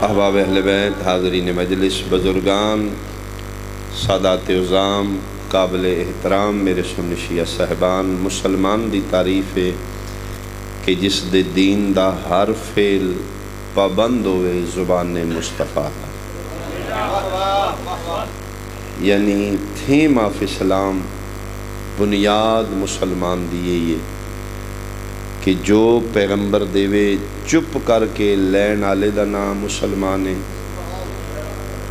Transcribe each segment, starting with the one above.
احباب اہل بیت، حاضرین مجلس، بزرگان، سادات عظام، قابل احترام میرے سنی شیعہ صاحبان، مسلمان دی تعریف ہے کہ جس دے دین دا ہر فعل پابند ہوئے زبان مصطفیٰ دا، یعنی تھیم آف اسلام، بنیاد مسلمان دیئے یہ کہ جو پیغمبر دیوے چپ کر کے لین آلے دا نام مسلمان ہے،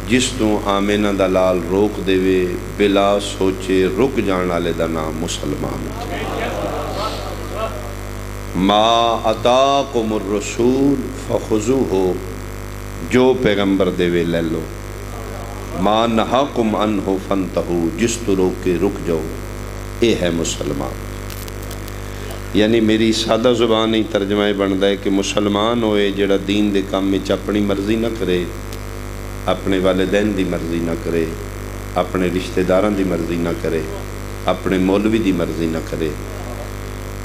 جس تو آمینہ دا لال روک دیوے بلا سوچے رک جان آلے دا نام مسلمان ہے۔ ما اتاکم الرسول فخذوہ، جو پیغمبر دیوے لے لو، ما نہاکم عنہ فانتہو، جس تو روک کے رک جاؤ، اے ہے مسلمان۔ یعنی میری سادہ زبانی ترجمہ بنتا ہے کہ مسلمان ہوئے جڑا دین دے کام میں اپنی مرضی نہ کرے، اپنے والدین دی مرضی نہ کرے، اپنے رشتہ داران دی مرضی نہ کرے، اپنے مولوی دی مرضی نہ کرے۔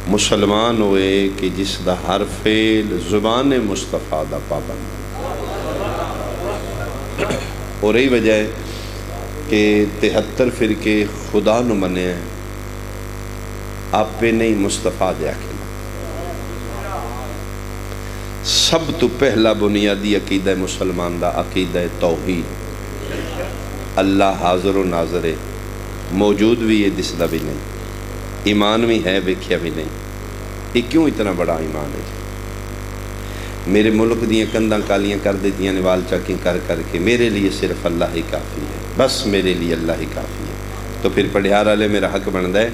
مسلمان ہوئے کہ جس دا ہر فعل زبان مصطفیٰ دا پابند، اور یہی وجہ ہے کہ 73 فرقے خدا نو منے ہیں، آپ پہ نہیں مصطفیٰ دے آکھنا۔ سب تو پہلا بنیادی عقیدہ مسلمان دا عقیدہ توحید، اللہ حاضر و ناظر ہے، موجود بھی ہے، دسدا بھی نہیں، ایمان بھی ہے، ویکھیا بھی نہیں۔ یہ کیوں اتنا بڑا ایمان ہے؟ میرے ملک دیاں کنداں کالیاں کر دیتیاں نوال چاکیں کر کر کے میرے لیے صرف اللہ ہی کافی ہے، بس میرے لیے اللہ ہی کافی ہے۔ تو پھر پڑھیار والے میرا حق بنتا ہے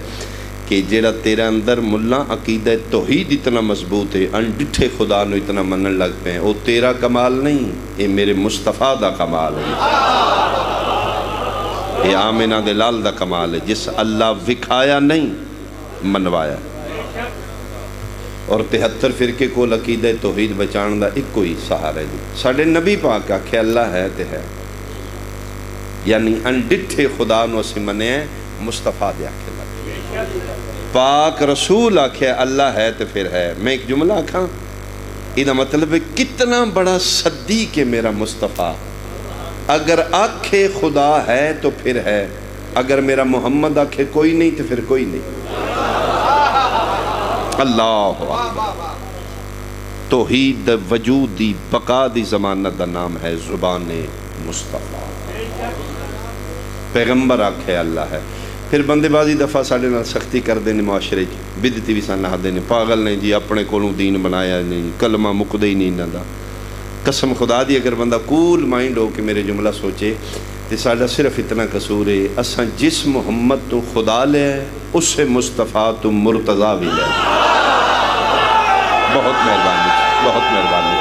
کہ جیڑا تیرے اندر ملا عقیدہ توحید اتنا مضبوط ہے، انڈٹھے خدا نو اتنا منن لگ پہ ہیں، وہ تیرا کمال نہیں، یہ میرے مصطفیٰ دا کمال ہے، یہ آمینہ دلال دا کمال ہے، جس اللہ وکھایا نہیں منوایا۔ اور 73 فرقے کو عقیدہ توحید بچان دا ایک کوئی سہارا ہے۔ ساڑھے نبی پاک آکھے اللہ ہے تے ہے، یعنی انڈٹھے خدا نو اسی منے ہیں، مصطفیٰ دے آکھے لگے۔ پاک رسول آکھے اللہ ہے تو پھر ہے۔ میں ایک جملہ آکھاں، یہ مطلب ہے کتنا بڑا صدیق ہے میرا مصطفیٰ۔ اگر آکھے خدا ہے تو پھر ہے، اگر میرا محمد آکھے کوئی نہیں تو پھر کوئی نہیں۔ اللہ توحید وجود دی بقا دی ضمانت دا نام ہے زبان مصطفیٰ۔ پیغمبر آکھے اللہ ہے، پھر بندے بازی دفعہ ساڑھے نال سختی کر دینے، معاشرے بدتی بھی سانہ دینے، پاگل نہیں جی اپنے کولوں دین بنایا نہیں، کلمہ مقدہ ہی نہیں نہ۔ قسم خدا دی اگر بندہ کول مائنڈ ہو کہ میرے جملہ سوچے تو ساڑھا صرف اتنا قصور ہے، اساں جس محمد تو خدا لے اس سے مصطفیٰ تو مرتضیٰ بھی لے۔ بہت مہربانی، بہت مہربانی،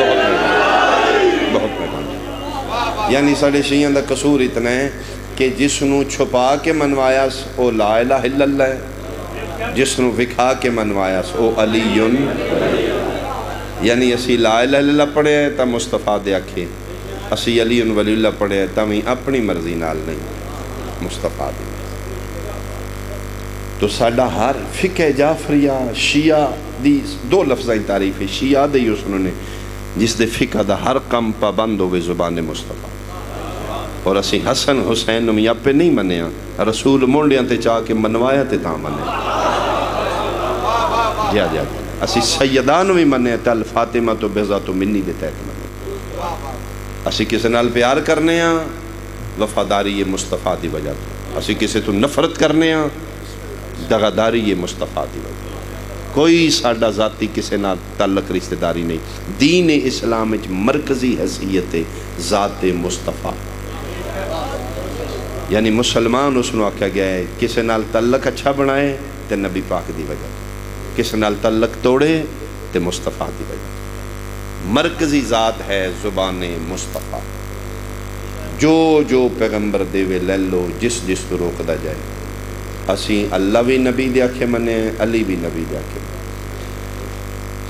بہت مہربانی، بہت مہربانی۔ یعنی ساڑھے شیعہ دا قصور اتنا ہے کہ جس نو چھپا کے منوایا او لا الہ الا اللہ ہے، جس نو وکھا کے منوایا او علی، یعنی اسی لا الہ الا اللہ پڑھے ہیں تا مصطفیٰ دے آکھے، اسی علی ولی اللہ پڑھے ہیں تا میں اپنی مرضی نال نہیں، مصطفیٰ دے۔ تو ساڑھا ہر فقہ جعفریہ شیعہ دی دو لفظیں تعریف ہے، شیعہ دے اس نے جس دے فقہ دا ہر کم پابند ہوئے زبان مصطفیٰ۔ اور اسی حسن حسین نمی اپنے نہیں منیا، رسول مونڈیاں تے چاہ کے منوایا تے تاں منے جا جا۔ اسی سیدان بھی منے تل فاطمہ تو بیضا تو منی دے تحت منے۔ اسی کسی نال پیار کرنے ہیں وفاداری یہ مصطفیٰ دی وجہ تو، اسی کسی تو نفرت کرنے ہیں دغداری یہ مصطفیٰ دی وجہ۔ کوئی ساڑھا ذاتی کسی نال تعلق رشتہ داری نہیں، دین اسلام اچ مرکزی حیثیت ذات مصطفیٰ، یعنی مسلمان اس نے آکھا گیا ہے کسی نال تعلق اچھا بنائے تے نبی پاک دی وجہ، کسی نال تعلق توڑے تے مصطفیٰ دی وجہ۔ مرکزی ذات ہے زبان مصطفیٰ، جو جو پیغمبر دے وے لے لو، جس جس تو روک دا جائے۔ اسی اللہ بھی نبی دے آکھے منے، علی بھی نبی دے آکھے۔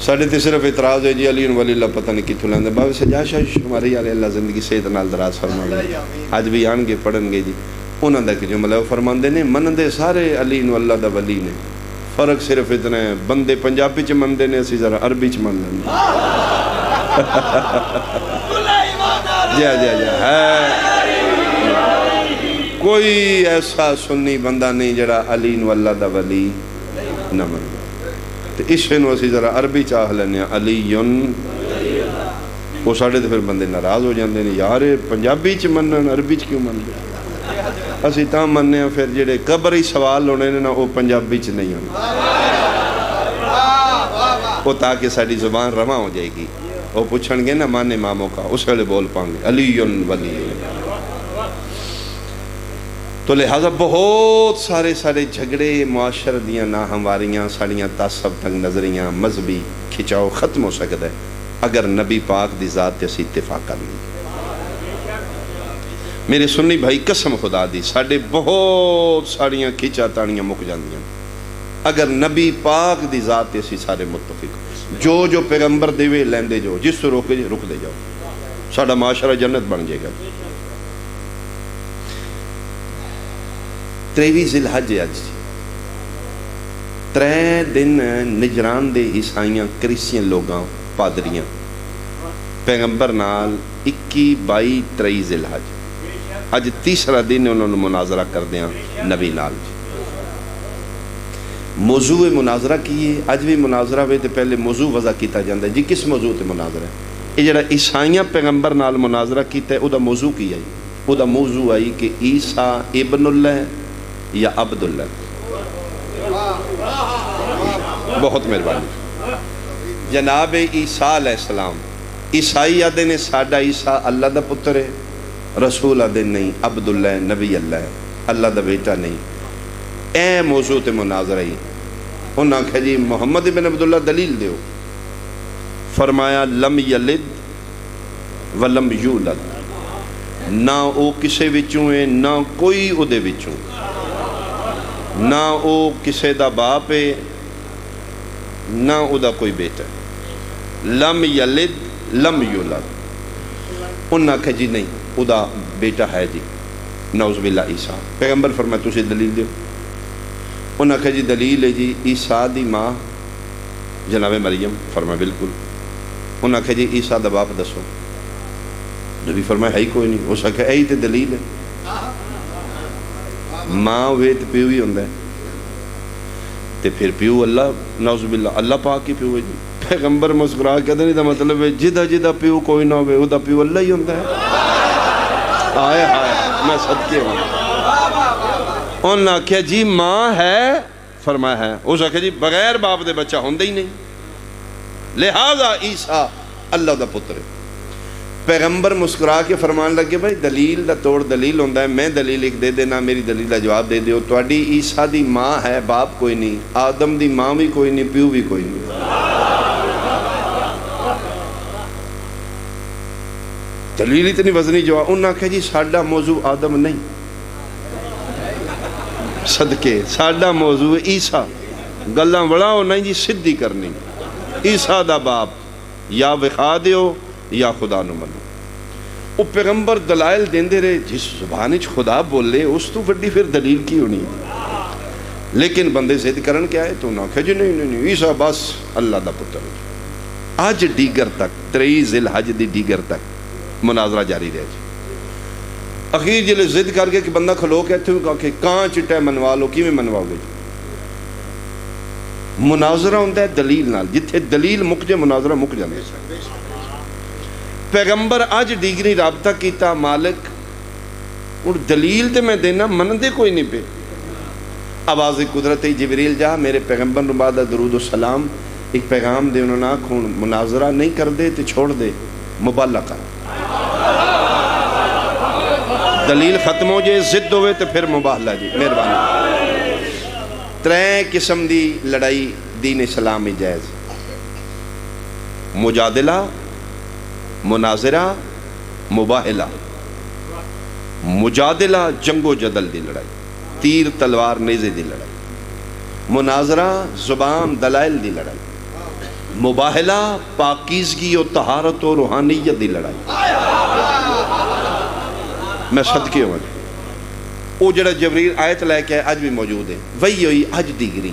ساڑھے تے صرف اعتراض ہے جی علی ولی اللہ پتہ نہیں کتھوں لیندے، بابے سجا شاہ ہماری یار اللہ زندگی صحت نال دراز فرما لے، آج بھی آن گے پڑھن گے جی انہوں نے ایک جملہ وہ فرماندے نے منندے سارے علی نو اللہ دا ولی نے، فرق صرف اتنا ہے بندے پنجابی چ مندے نے، اسی ذرا عربی چ مندے نے۔ جی ہے کوئی ایسا سنی بندہ نہیں جڑا علی نو اللہ دا ولی نہ مندے، تو اس نو اسی ذرا عربی چاہ لینے علیٌ، وہ ساڑھے تو پھر بندے ناراض ہو جاندے نے، یار پنجابی چ منن عربی چ کیوں مندے؟ اسی تاں مننے ہیں پھر جڑے قبری سوال ہونے نا وہ پنجابی چ نہیں ہونے، وہ تاکہ ساری زبان رواں ہو جائے گی، وہ پوچھن گے نا مانے ماموں کا، اس ویلے بول پاؤں گے علیٌ ولی۔ تو لہٰذا بہت سارے جھگڑے، معاشر دیاں ناہمواریاں، ساڑیاں تعصب تنگ نظریاں، مذہبی کھچاؤ ختم ہو سکتا ہے اگر نبی پاک دی ذات تے اسی اتفاق کر لیں۔ میرے سنی بھائی قسم خدا دی ساڑھے بہت ساڑیاں کھچا تانیاں مک جاندیاں اگر نبی پاک دی ذات تے اسی سارے متفق، جو پیغمبر دے وے لیندے جو، جس تو روکے رک دے جاؤ، ساڑھا معاشرہ جنت بن جائے گا۔ 23 ذی الحج اج 3 دن نجران دے عیسائیاں کریسچین لوگاں پادریاں پیغمبر نال 21 22 23 ذی الحج اج تیسرا دن انہوں نے مناظرہ کر دیا نبی نال۔ موضوع مناظرہ کیے، اج بھی مناظرہ ہوئے تو پہلے موضوع وضع کیتا جاندہ ہے جی کس موضوع تے مناظرہ ہے؟ یہ جڑا عیسائیاں پیغمبر نال مناظرہ کیتا ہے او دا موضوع کی آئی؟ او دا موضوع آئی کہ عیسیٰ ابن اللہ یا عبد اللہ۔ بہت مہربانی جناب عیسیٰ علیہ السلام، عیسائی آدھے نے ساڈا عیسیٰ اللہ دا پتر ہے، رسول آدھے نہیں عبد اللہ نبی اللہ ہے، اللہ دا بیٹا نہیں۔ اے موضوع تے مناظرہ ہی انہاں کہا جی محمد ابن عبداللہ دلیل دیو، فرمایا لم یلد ولم یولد، نہ او کسے وچوں ہے نہ کوئی او دے وچوں، نہ او کسے دا باپ ہے نہ او دا کوئی بیٹا ہے، لم یلد لم یولد۔ انہاں کہا جی نہیں او دا بیٹا ہے جی نعوذ باللہ عیسیٰ۔ پیغمبر فرمایا تُسے دلیل دیو۔ انہاں کہا جی دلیل ہے جی عیسیٰ دی ماں جناب مریم، فرمایا بالکل۔ انہاں کہا جی عیسیٰ دا باپ دسو، نبی فرمایا ہے ہی کوئی نہیں۔ اس کہا اے تے دلیل ہے، ماں ہوئے تے پیو ہی ہوندہ ہے، تے پھر پیو اللہ، نعوذ باللہ اللہ پاک کی پیو ہے جی۔ پیغمبر مسکرا کہتے نہیں دا مطلب ہے جدہ پیو کوئی نہ ہوئے او دا پیو اللہ ہی ہوندہ ہے۔ آئے میں صدقے ہوں۔ انہاں کہا جی ماں ہے، فرمایا ہے۔ اس کہا جی بغیر باپ دے بچہ ہوندہ ہی نہیں، لہذا عیسیٰ اللہ دا پتر ہے۔ پیغمبر مسکرا کے فرمان لگے بھائی دلیل دا توڑ دلیل ہوندہ ہے، میں دلیل ایک دے دینا، میری دلیل دا جواب دے دیو۔ تواڈی عیسیٰ دی ماں ہے، باپ کوئی نہیں، آدم دی ماں بھی کوئی نہیں، پیو بھی کوئی نہیں۔ دلیل اتنی وزنی جواب۔ انہاں کہا جی ساڈا موضوع آدم نہیں، صدقے ساڈا موضوع عیسیٰ، گلاں بڑا ہو نہیں جی سدھی کرنی، عیسیٰ دا باپ یا وخا دیو یا خدا نو منو۔ وہ پیغمبر دلائل دیندے رہے، جس زبان وچ خدا بولے اس تو بڑی پھر دلیل کی ہونی، لیکن بندے ضد کرن کیا ہے تو انہاں کہا جی نہیں عیسیٰ بس اللہ دا پتر ہے۔ آج دیگر تک 23 ذی الحج دی دیگر تک مناظرہ جاری رہے جی۔ اخیر جلے ضد کر کے کہ بندہ کھلو کہتے ہوئے کہا کہ کہاں چٹے منوا لو، کی میں منواؤ گے؟ مناظرہ ہوندہ ہے دلیل نال، جتھے دلیل مک جائے مناظرہ مک جاندے۔ پیغمبر آج ڈیگری رابطہ کیتا مالک اور دلیل تے میں دینا مندے کوئی نہیں پہ۔ آواز قدرت جبریل جا میرے پیغمبر نبادہ درود و سلام ایک پیغام دے، انہوں نے آنکھوں مناظرہ نہیں کر دے تے چھوڑ دے، مبالغہ کر، دلیل ختم ہو جائے، ضد ہوئے تو پھر مباہلہ جی مہربانی۔ 3 قسم دی لڑائی دین اسلام میں جائز، مجادلہ، مناظرہ، مباہلہ۔ مجادلہ جنگ و جدل دی لڑائی، تیر تلوار نیزے دی لڑائی، مناظرہ زبان دلائل دی لڑائی، مباہلہ پاکیزگی و طہارت و روحانیت دی لڑائی۔ میں صدقے ہوں وہ جڑا جبریل آیت لے کے اج بھی موجود ہے وہی ہوئی اج دیگری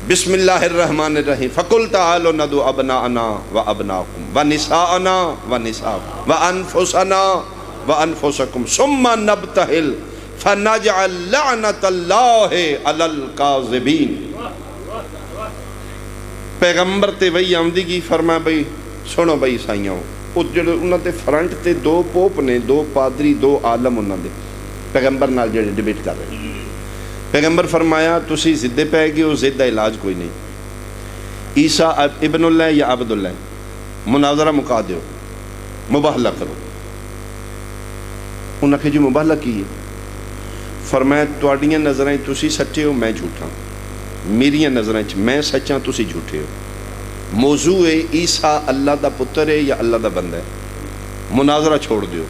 بسم اللہ الرحمن الرحیم فقل تعالوا ندعو ابناءنا وابناءکم ونساءنا ونساءکم وانفسنا وانفسکم ثم نبتہل فنجعل لعنت اللہ علی الکاذبین. پیغمبر تے وہی آمدی کی فرمایا بھئی سنو بھئی سائیاں وہ جڑے انہاں تے فرنٹ تے دو پوپ نے دو پادری دو عالم انہاں دے پیغمبر نال جڑے ڈیبیٹ کر رہے ہیں. پیغمبر فرمایا تسی ضد پہ گئے ہو ضد دا علاج کوئی نہیں. عیسیٰ ابن اللہ یا عبد اللہ مناظرہ مکا دیو مباہلہ کرو. انہاں کہ جو مباہلہ کی ہے فرمایا تواڈیاں نظریں تسی سچے ہو میں جھوٹا میریاں نظریں میں سچاں تسی جھوٹے ہو. موضوع ہے عیسیٰ اللہ دا پتر ہے یا اللہ دا بندہ ہے. مناظرہ چھوڑ دیو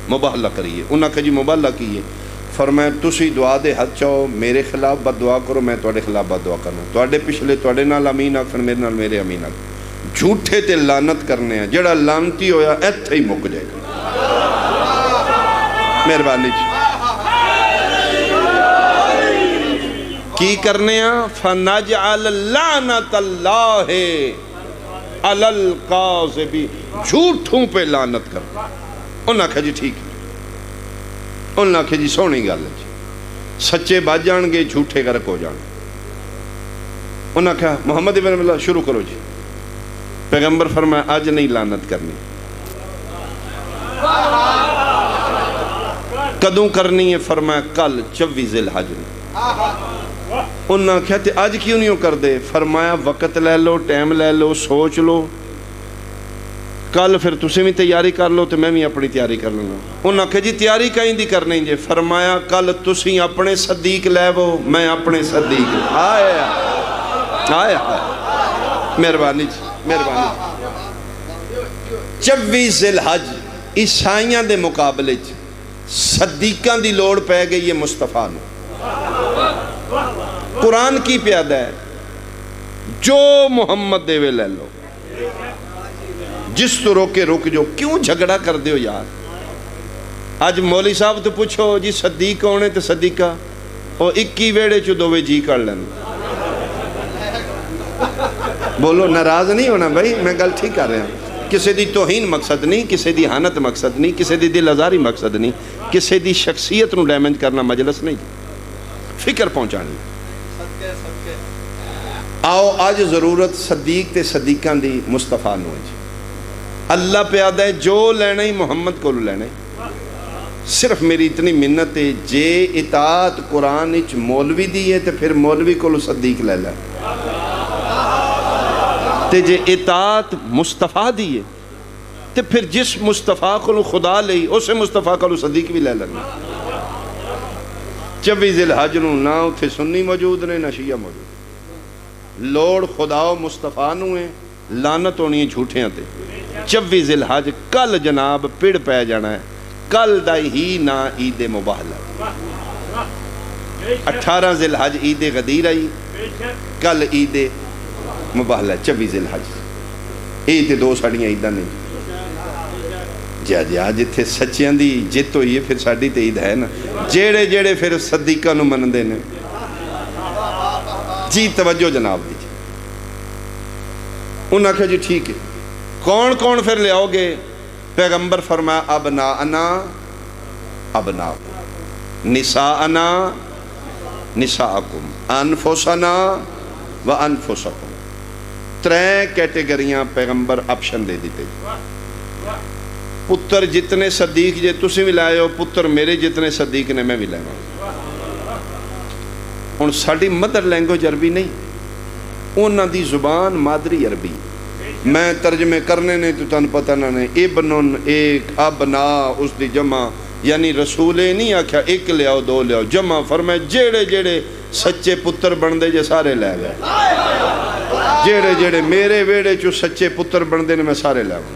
مباہلہ کریے. انہاں کہ جی مباہلہ کیے فرمایا تسی دعا دے ہاتھ چاہو میرے خلاف بد دعا کرو میں تواڈے خلاف بد دعا کرنا تواڈے پچھلے تواڈے نال امین آکھن میرے نال میرے امین آکھن. جھوٹے تے لعنت کرنے ہیں جڑا لعنتی ہویا ایتھے ہی مک جائے گا. مہربانی کی کرنے ہیں فَنَجْعَلَ لَعْنَةَ اللَّهِ عَلَى الْقَاذِبِينَ. جھوٹوں پہ لعنت کر. انہاں کہا جی ٹھیک ہے. انہاں کہا جی سونی گل ہے جی سچے بچ جان گے جھوٹے غرق ہو جان. انہاں کہا محمد ابن اللہ شروع کرو جی. پیغمبر فرمایا آج نہیں لعنت کرنی. کدوں کرنی ہے فرمایا کل 24 ذی الحج میں. انہاں کہتے آج کیوں نہیں کر دے فرمایا وقت لے لو ٹائم لے لو سوچ لو کل پھر تسی بھی تیاری کر لو تو میں بھی اپنی تیاری کر لوں. انہاں کہ جی تیاری کہیں دی کرنی جے فرمایا کل تسی اپنے صدیق لے وہ میں اپنے صدیق. آیا آیا مہربانی مہربانی. 24 ذی الحج عیسائیاں دے مقابلے صدیقاں دی لوڑ پہ گئی یہ مصطفیٰ نو. قرآن کی پیادہ ہے جو محمد دے وے لے لو جس تو روکے روک جو. کیوں جھگڑا کر دیو یار. آج مولی صاحب تو پوچھو جی صدیق ہونے تو صدیقہ وہ 21 ویڑے چو دوے جی کر لیں. بولو ناراض نہیں ہونا بھائی میں گل ٹھیک کر رہا ہوں. کسی دی توہین مقصد نہیں کسی دی حانت مقصد نہیں کسی دی دل آزاری مقصد نہیں کسی دی شخصیت نو ڈیمیج کرنا مجلس نہیں فکر پہنچانی. آؤ آج ضرورت صدیق تے صدیقاں دی مصطفیٰ نو ہے. اللہ پیادہ ہے جو لینا ہی محمد کو لینا ہے. صرف میری اتنی منت ہے جے اطاعت قرآن اچ مولوی دی ہے تو پھر مولوی کو صدیق لے لے تے جے اطاعت مصطفیٰ دی ہے تو پھر جس مصطفیٰ کو خدا لئی اسے مصطفیٰ کو صدیق بھی لے لینا. 24 ذی الحج نو نہ اتھے سنی موجود نے نہ شیعہ موجود. لوڑ خدا و مصطفیٰ نو ہے لعنت ہونی جھوٹیاں تے. 24 ذی الحج کل جناب پڑ پہ جانا ہے کل دا ہی نہ عید مباہلہ. 18 ذی الحج عید غدیر آئی کل عید مباہلہ 24 ذی الحج. عید دو ساڑیاں عیدہ نہیں جی آج اتھے سچیاں دی جت ہوئی ہے پھر ساڑی تے عید ہے نا. جیڑے جیڑے پھر صدیقہ نو من دے نے جی توجہ جناب دیجئے. انہاں کہا جی ٹھیک ہے کون کون پھر لے آؤ گے. پیغمبر فرمایا ابناءنا ابناءکم نساءنا نساءکم انفسنا و انفسکم. 3 کیٹیگریاں پیغمبر آپشن دے دیتے. پتر جتنے صدیق جے تسی بھی لائے ہو پتر میرے جتنے صدیق نے میں بھی لائے ہوں. ساڑی مدر لینگویج عربی نہیں انہاں دی زبان مادری عربی. میں ترجمے کرنے نے تو تن پتہ نہ نے ابن ایک ابنا اس دی جمع یعنی رسولے نہیں آکھیا ایک لے آؤ 2 لے آؤ جمع فرمائے جیڑے جیڑے سچے پتر بندے جے سارے لے گئے. جیڑے جیڑے میرے ویڑے چو سچے پتر بندے نے میں سارے لے گئے.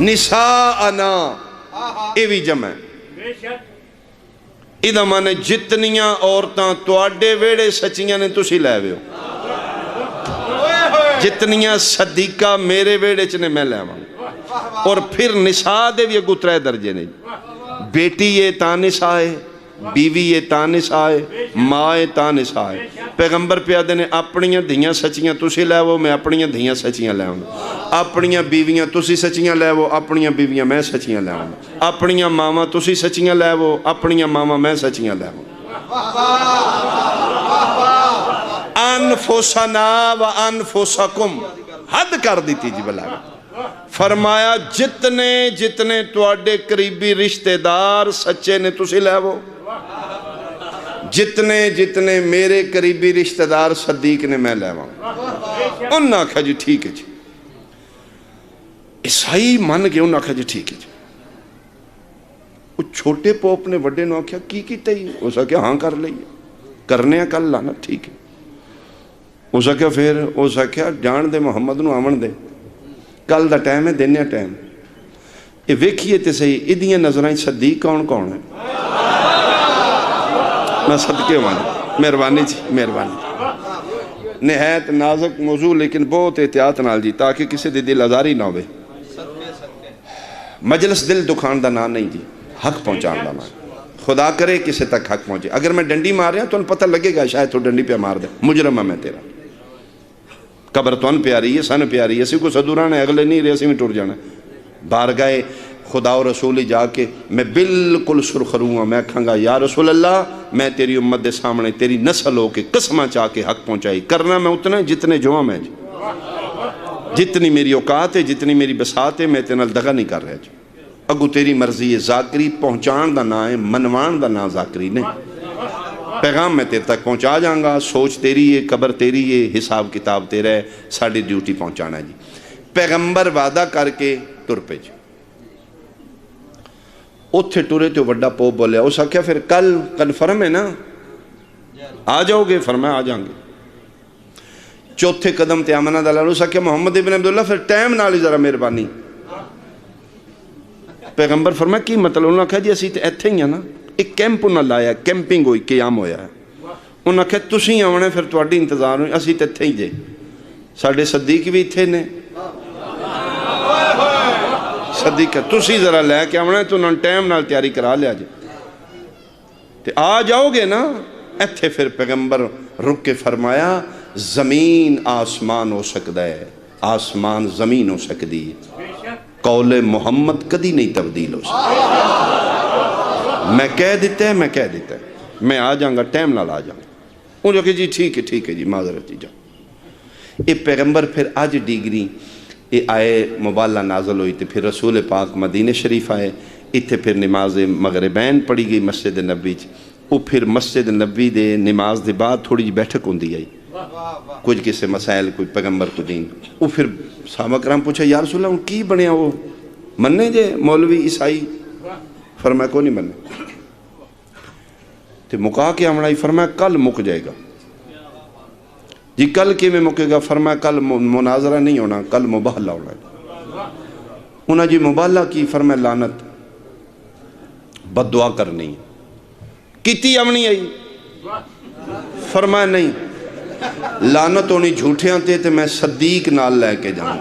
نساءنا اے بھی جمع ہے. ادھا مانے جتنیاں عورتاں تواڈے ویڑے سچیاں نے تسی لے ہوئے ہو جتنیاں صدیقہ میرے ویڑے چنے میں لے ہوں. اور پھر نساء دے بھی اگو 3 درجے نہیں. بیٹی یہ تا نساء ہے بیوی تا نساء ماں تا نساء پیغمبر پیادے نے اپنیاں دھیاں سچیاں تسی لے وہ میں اپنیاں دھیاں سچیاں لے ہوں اپنیاں بیویاں تسی سچیاں لے وہ اپنیاں بیویاں میں سچیاں لے ہوں اپنیاں ماما تسی سچیاں لے وہ اپنیاں ماما میں سچیاں لے ہوں انفسنا و انفسکم حد کر دیتی جی بلا فرمایا جتنے جتنے تواڈے قریبی رشتہ دار سچے نے تسی لے وہ جتنے جتنے میرے قریبی رشتہ دار صدیق نے میں لے وہاں انہوں نے آکھا جی ٹھیک ہے جی عیسائی من گئے انہوں نے آکھا جی ٹھیک ہے جی وہ چھوٹے پوپ نے وڈے نے آکھا کی کیتا ہی اس نے کہا ہاں کر لئیے کرنے ہیں کل لانا ٹھیک ہے اس نے کہا پھر اس نے کہا جان دے محمد نو آمن دے کل دا ٹائم ہے دینے ٹائم یہ ویکھئے تے صحیح ادھیاں نظرائیں صدیق کون کون ہے میں صدقے مانا مہربانی جی مہربانی نہایت نازک موضوع لیکن بہت احتیاط نال جی تاکہ کسی دی دل آزاری نہ ہوئے مجلس دل دکھان دا نا نہیں جی حق پہنچان دا نا خدا کرے کسی تک حق پہنچے اگر میں ڈنڈی مار رہا ہوں تو ان پتہ لگے گا شاید تو ڈنڈی پہ مار دے مجرم ہے میں تیرا قبر تو ان پیاری ہے سن پیاری ہے اسی کو صدوران ہے اگلے نہیں رہے اسی میں ٹور جانا بارگاہ خدا و رسولی جا کے میں بالکل سرخروں ہوں میں کھنگا یا رسول اللہ میں تیری امت دے سامنے تیری نسل ہو کے قسمہ چاہ کے حق پہنچائی کرنا میں اتنا جتنے جوہاں میں جی جتنی میری اوقات ہے جتنی میری بسات ہے میں تینا دغا نہیں کر رہا جی اگو تیری مرضی ہے ذاکری پہنچان دا نا ہے منوان دا نا ذاکری نے پیغام میں تیرے تک پہنچا جاؤں گا سوچ تیری ہے قبر تیری ہے حساب کتاب تیرا ہے ساڑھی ڈیوٹی پہنچانا ہے جی پیغمبر وعدہ کر کے ٹر پہ جی اتھے ٹورے تو وڈا پوپ بولے اس کیا پھر کل کنفرم ہے نا آ جاؤ گے فرمایا آ جاؤں گے چوتھے قدم تے آمنہ دلال اس کیا محمد ابن عبداللہ پھر ٹائم نالی ذرا مہربانی پیغمبر فرمایا کی مطلب انہوں نے کہا جی اسی تے ایتھے ہی ہیں نا ایک کیمپ انہوں نے لایا کیمپنگ ہوئی قیام ہویا ہے انہوں نے کہا تسی آونے پھر تواڈی انتظار ہوئی اسی تے ایتھے ہی جے ساڑھے صدیق بھی ایتھے نے صدیق ہے تسی ذرا لے کے آونے تو انہوں نے ٹائم نال تیاری کرا لیا جے تے آ جاؤ گے نا ایتھے پھر پیغمبر رک کے فرمایا زمین آسمان ہو سکتا ہے آسمان زمین ہو سکتی ہے قول محمد کدی نہیں تبدیل ہو سکتا میں کہہ دیتا ہے میں آ جاؤں گا ٹائم نال آ جاؤں گا انہوں نے کہا جی ٹھیک ہے جی معذرت جی جاؤ یہ پیغمبر پھر آج ڈیگری یہ آئے مبالہ نازل ہوئی تھی پھر رسول پاک مدینہ شریف آئے اتھے پھر نماز مغربین پڑھی گئی مسجد نبی وہ پھر مسجد نبی دے نماز دے بعد تھوڑی جی بیٹھک ہوندی آئی کچھ کسے مسائل کوئی پیغمبر کو دین وہ پھر صحابہ کرام پوچھا یا رسول اللہ کی بنیا وہ مننے جے مولوی عیسائی فرمایا کو نہیں مننے تو مکا کے ہمڑائی فرمایا کل مک جائے گا جی کل کی میں مکے گا فرمایا کل مناظرہ نہیں ہونا کل مباہلہ ہونا انہاں جی مباہلہ کی فرمایا لعنت بد دعا کرنی کیتی امنی آئی فرمایا نہیں لعنت ہونی جھوٹے آتے تھے میں صدیق نال لے کے جاؤں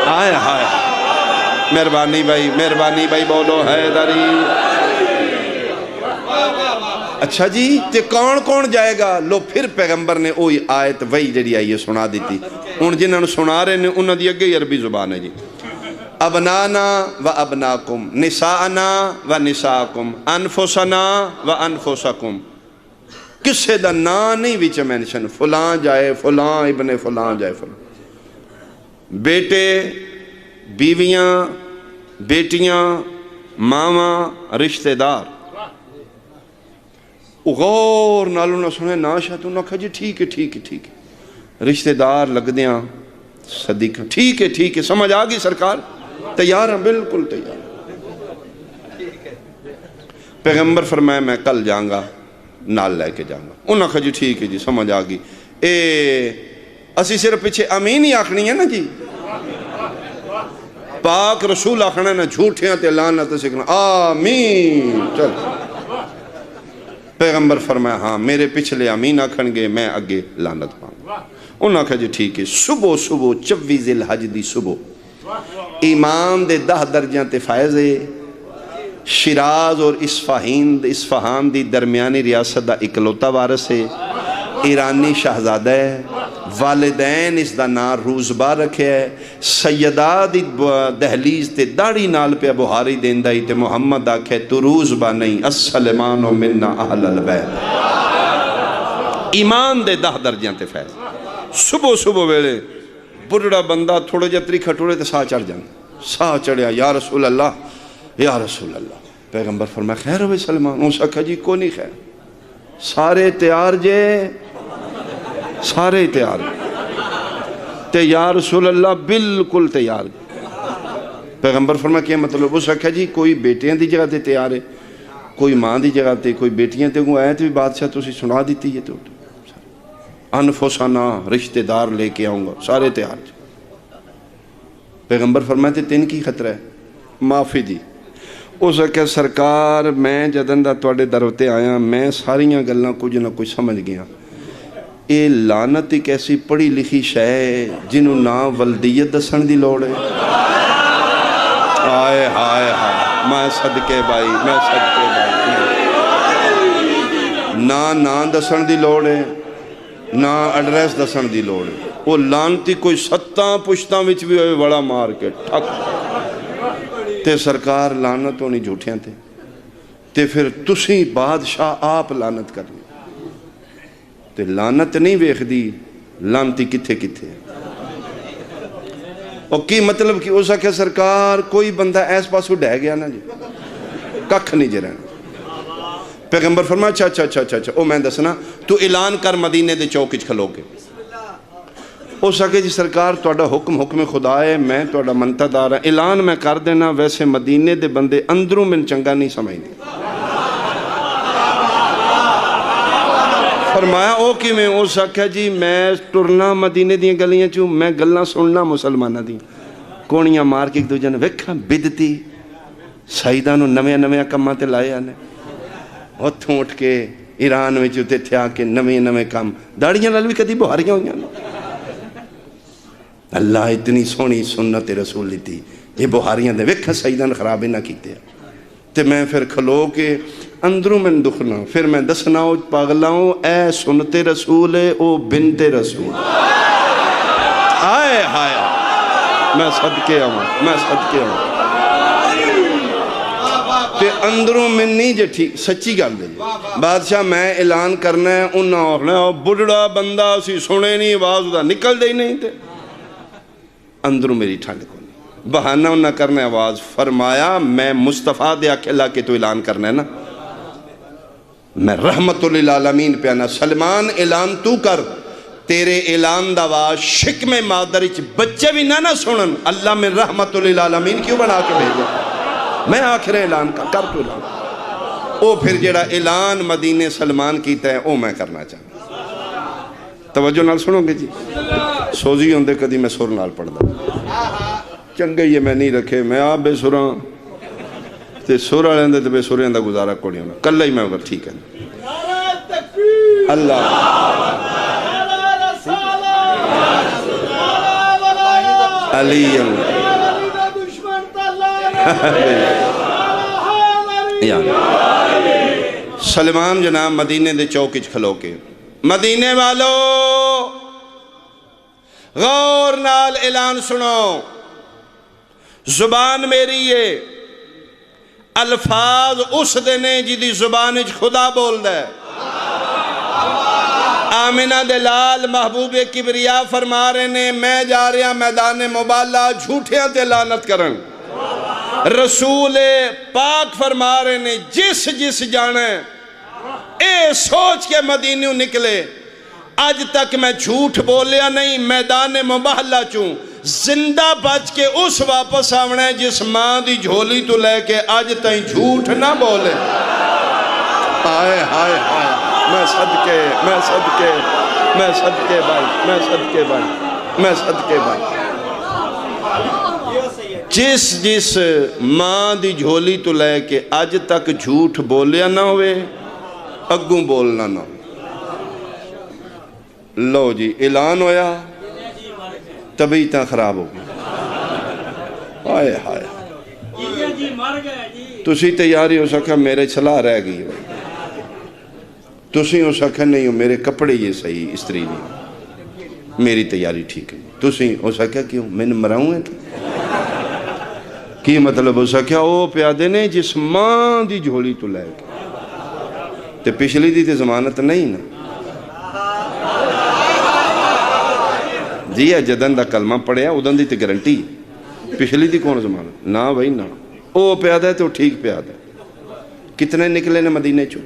آئے مہربانی بھائی بولو حیدری اچھا جی تے کون جائے گا لو پھر پیغمبر نے اوہی آیت وہی جڑی آئی ہے سنا دیتی ان جنہوں نے سنا رہے نے انہوں دی اگے عربی زبان ہے جی ابنانا و ابناکم نساءنا و نساءکم انفسنا و انفسکم کسے دا نا نہیں ویچے مینشن فلان جائے فلان ابن فلان جائے فلان بیٹے بیویاں بیٹیاں ماما رشتہ دار غور نالوں نے سنے ناشا تو انہوں نے کہا جی ٹھیک ہے رشتہ دار لگ دیاں صدیق ٹھیک ہے سمجھ آگئی سرکار تیار ہیں بالکل تیار پیغمبر فرمایا میں کل جاؤں گا نال لے کے جاؤں گا انہوں نے کہا جی ٹھیک ہے جی سمجھ آگئی اسی صرف پیچھے امین ہی آکھنی ہے نا جی پاک رسول آکھنا ہے نا جھوٹیاں تے لعنت سکھنا آمین چل پیغمبر فرمایا ہاں میرے پچھلے امین آکھن گے میں اگے لعنت پاؤں انہوں نے کہا جی ٹھیک ہے صبح 24 ذی الحج دی صبح ایمان دے 10 درجیاں تے فائز ہے شیراز اور اصفہان دی درمیانی ریاست دا اکلوتا وارث ہے، ایرانی شہزادہ ہے، والدین اس دا نام روزبا رکھے ہے، سیدہ دی دہلیز تے داڑھی نال پہ بہاری دیندہ ہی تے محمد آکھے تو روزبا نہیں السلمان منا اہل البیت، ایمان دے 10 درجیاں تے فیض۔ صبح ویلے بڑھڑا بندہ تھوڑے جتری کھٹوڑے تے ساہ چڑھ جانا، ساہ چڑھیا یا رسول اللہ یا رسول اللہ۔ پیغمبر فرمایا خیر ہوئے سلمان؟ اس آکھا جی کو نہیں خیر، سارے تیار جے، سارے تیار تے یا رسول اللہ بالکل تیار۔ پیغمبر فرمایا کیا مطلب؟ اس آکھا جی کوئی بیٹیاں دی جگہ تے تیار ہے، کوئی ماں دی جگہ تے، کوئی بیٹیاں تے کو آئے تے بھی بادشاہ تو اسی سنا دیتی ہے، تو انفسانا رشتہ دار لے کے آؤں گا، سارے تیار۔ پیغمبر فرماتے تین کی خطرہ ہے؟ معافی دی۔ اس کہ سرکار میں جدن دا توڑے دروتے آیا، میں ساریاں گلنا کچھ نہ کچھ سمجھ گیا، اے لعنت ایک ایسی پڑھی لکھی شے ہے جنہوں نا ولدیت دسن دی لوڑ ہے۔ آئے ہائے ہائے، میں صدقے بھائی، میں صدقے بھائی، نا دسن دی لوڑ ہے، نا ایڈریس دسن دی لوڑ ہے۔ وہ لانتی کوئی 7 پشتاں وچ بھی ہوئے بڑا مار کے ٹھک تے سرکار لعنت ہونی جھوٹیاں تے پھر تسی بادشاہ آپ لعنت کرنی تے لعنت نہیں ویکھ دی لانتی کتھے کتھے۔ اور کی مطلب کہ اس آکھے سرکار کوئی بندہ ایس پاسو ڈہ گیا نا جی ککھ نہیں جی رہنا۔ پیغمبر فرمایا اچھا او میں دسنا تو اعلان کر مدینے دے چوکچ کھلو کے۔ اس آکھے جی سرکار توڑا حکم خدا ہے، میں توڑا منتا دار ہے، اعلان میں کر دینا، ویسے مدینے دے بندے اندروں من چنگا نہیں سمجھ دی۔ فرمایا او کی میں؟ اس آکھے جی میں ٹرنا مدینے دیاں گلیاں چوں، میں گلنا سننا مسلمانہ دی کونیاں مار کے ایک دو جن ویکھا بدتی سائیدانو نوے کماں تے لائے آنے ہتھوں اٹھ کے ایران میں چوتے تھیا کے نوے کام داڑیاں لال بھی کدی بہاریاں ہوئیاں۔ اللہ اتنی سونی سنت رسول لیتی یہ بہاریاں دے ویکھا سائیدان خرابی نہ کیتے تے میں پھر کھلو کے اندروں میں دکھنا پھر میں دسناؤ پاگلاؤں اے سنت رسول او بنت رسول۔ آئے ہائے میں صدقے آؤں تے اندروں میں نہیں جے ٹھیک سچی گل دے بادشاہ میں اعلان کرنا ہے انہاں آخنا بڑھڑا بندہ اسی سنے نہیں آواز دا نکل دے نہیں تے اندروں میری ٹھنڈ کو نہیں بہانہ نہ کرنے آواز۔ فرمایا میں مصطفیٰ دے اکھلا کے تو اعلان کرنا ہے نا، میں رحمت للعالمین پہ آنا۔ سلمان اعلان تو کر، تیرے اعلان داواز شکم مادرچ بچے بھی نہ سنن، اللہ میں رحمت للعالمین کیوں بنا کے بھیجا؟ میں آخر اعلان کر تو اعلان او پھر جڑا اعلان مدینے سلمان کیتا ہے او میں کرنا چاہتا۔ توجہ نال سنو گے جی، سوزی ہوندے کدی میں سر نال پڑھ دا چنگے یہ میں نہیں رکھے، میں آپ بے سراں تے سورہ لیندے تے بے سوریاں دا گزارہ کوڑی ہونا کل ہی میں اگر ٹھیک ہے اللہ علی سلمان جناب مدینے دے چوکچ کھلو کے مدینے والو غور نال اعلان سنو، زبان میری ہے، الفاظ اس دینے جدی زبان خدا بول دے۔ آمینہ دلال محبوب کبریا فرما رہے نے میں جا رہا میدان مبالہ جھوٹیاں تے لعنت کرن۔ رسول پاک فرما رہے نے جس جانے اے سوچ کے مدینیوں نکلے آج تک میں جھوٹ بولیا نہیں، میدان مباہلہ چوں زندہ بچ کے اس واپس آونے جس ماں دی جھولی تو لے کے آج تائیں جھوٹ نہ بولے۔ آئے ہائے ہائے میں صدقے بھائی جس ماں دی جھولی تو لے کے آج تک جھوٹ بولیا نہ ہوئے اگوں بولنا نہ ہوئے۔ لو جی اعلان ہویا طبیعتاں خراب ہو گئی۔ آئے ہائے تسی تیاری ہو سکا میرے صلاح رہ گئی ہو، تسی ہو سکا نہیں ہو میرے کپڑے یہ صحیح استری نہیں، میری تیاری ٹھیک ہے، تسی ہو سکا کیوں میں نے مراؤں ہے کی مطلب ہو سکا او پیادے نے جس ماں دی جھولی تو لے کے تے پچھلی دی تے ضمانت نہیں نا جی جدن دا کلمہ پڑھیا ادن دی تے گارنٹی پچھلی دی کون ضمانت نہ بھائی نہ او پیادہ ہے تو ٹھیک پیادہ ہے کتنے نکلے نے مدینے چو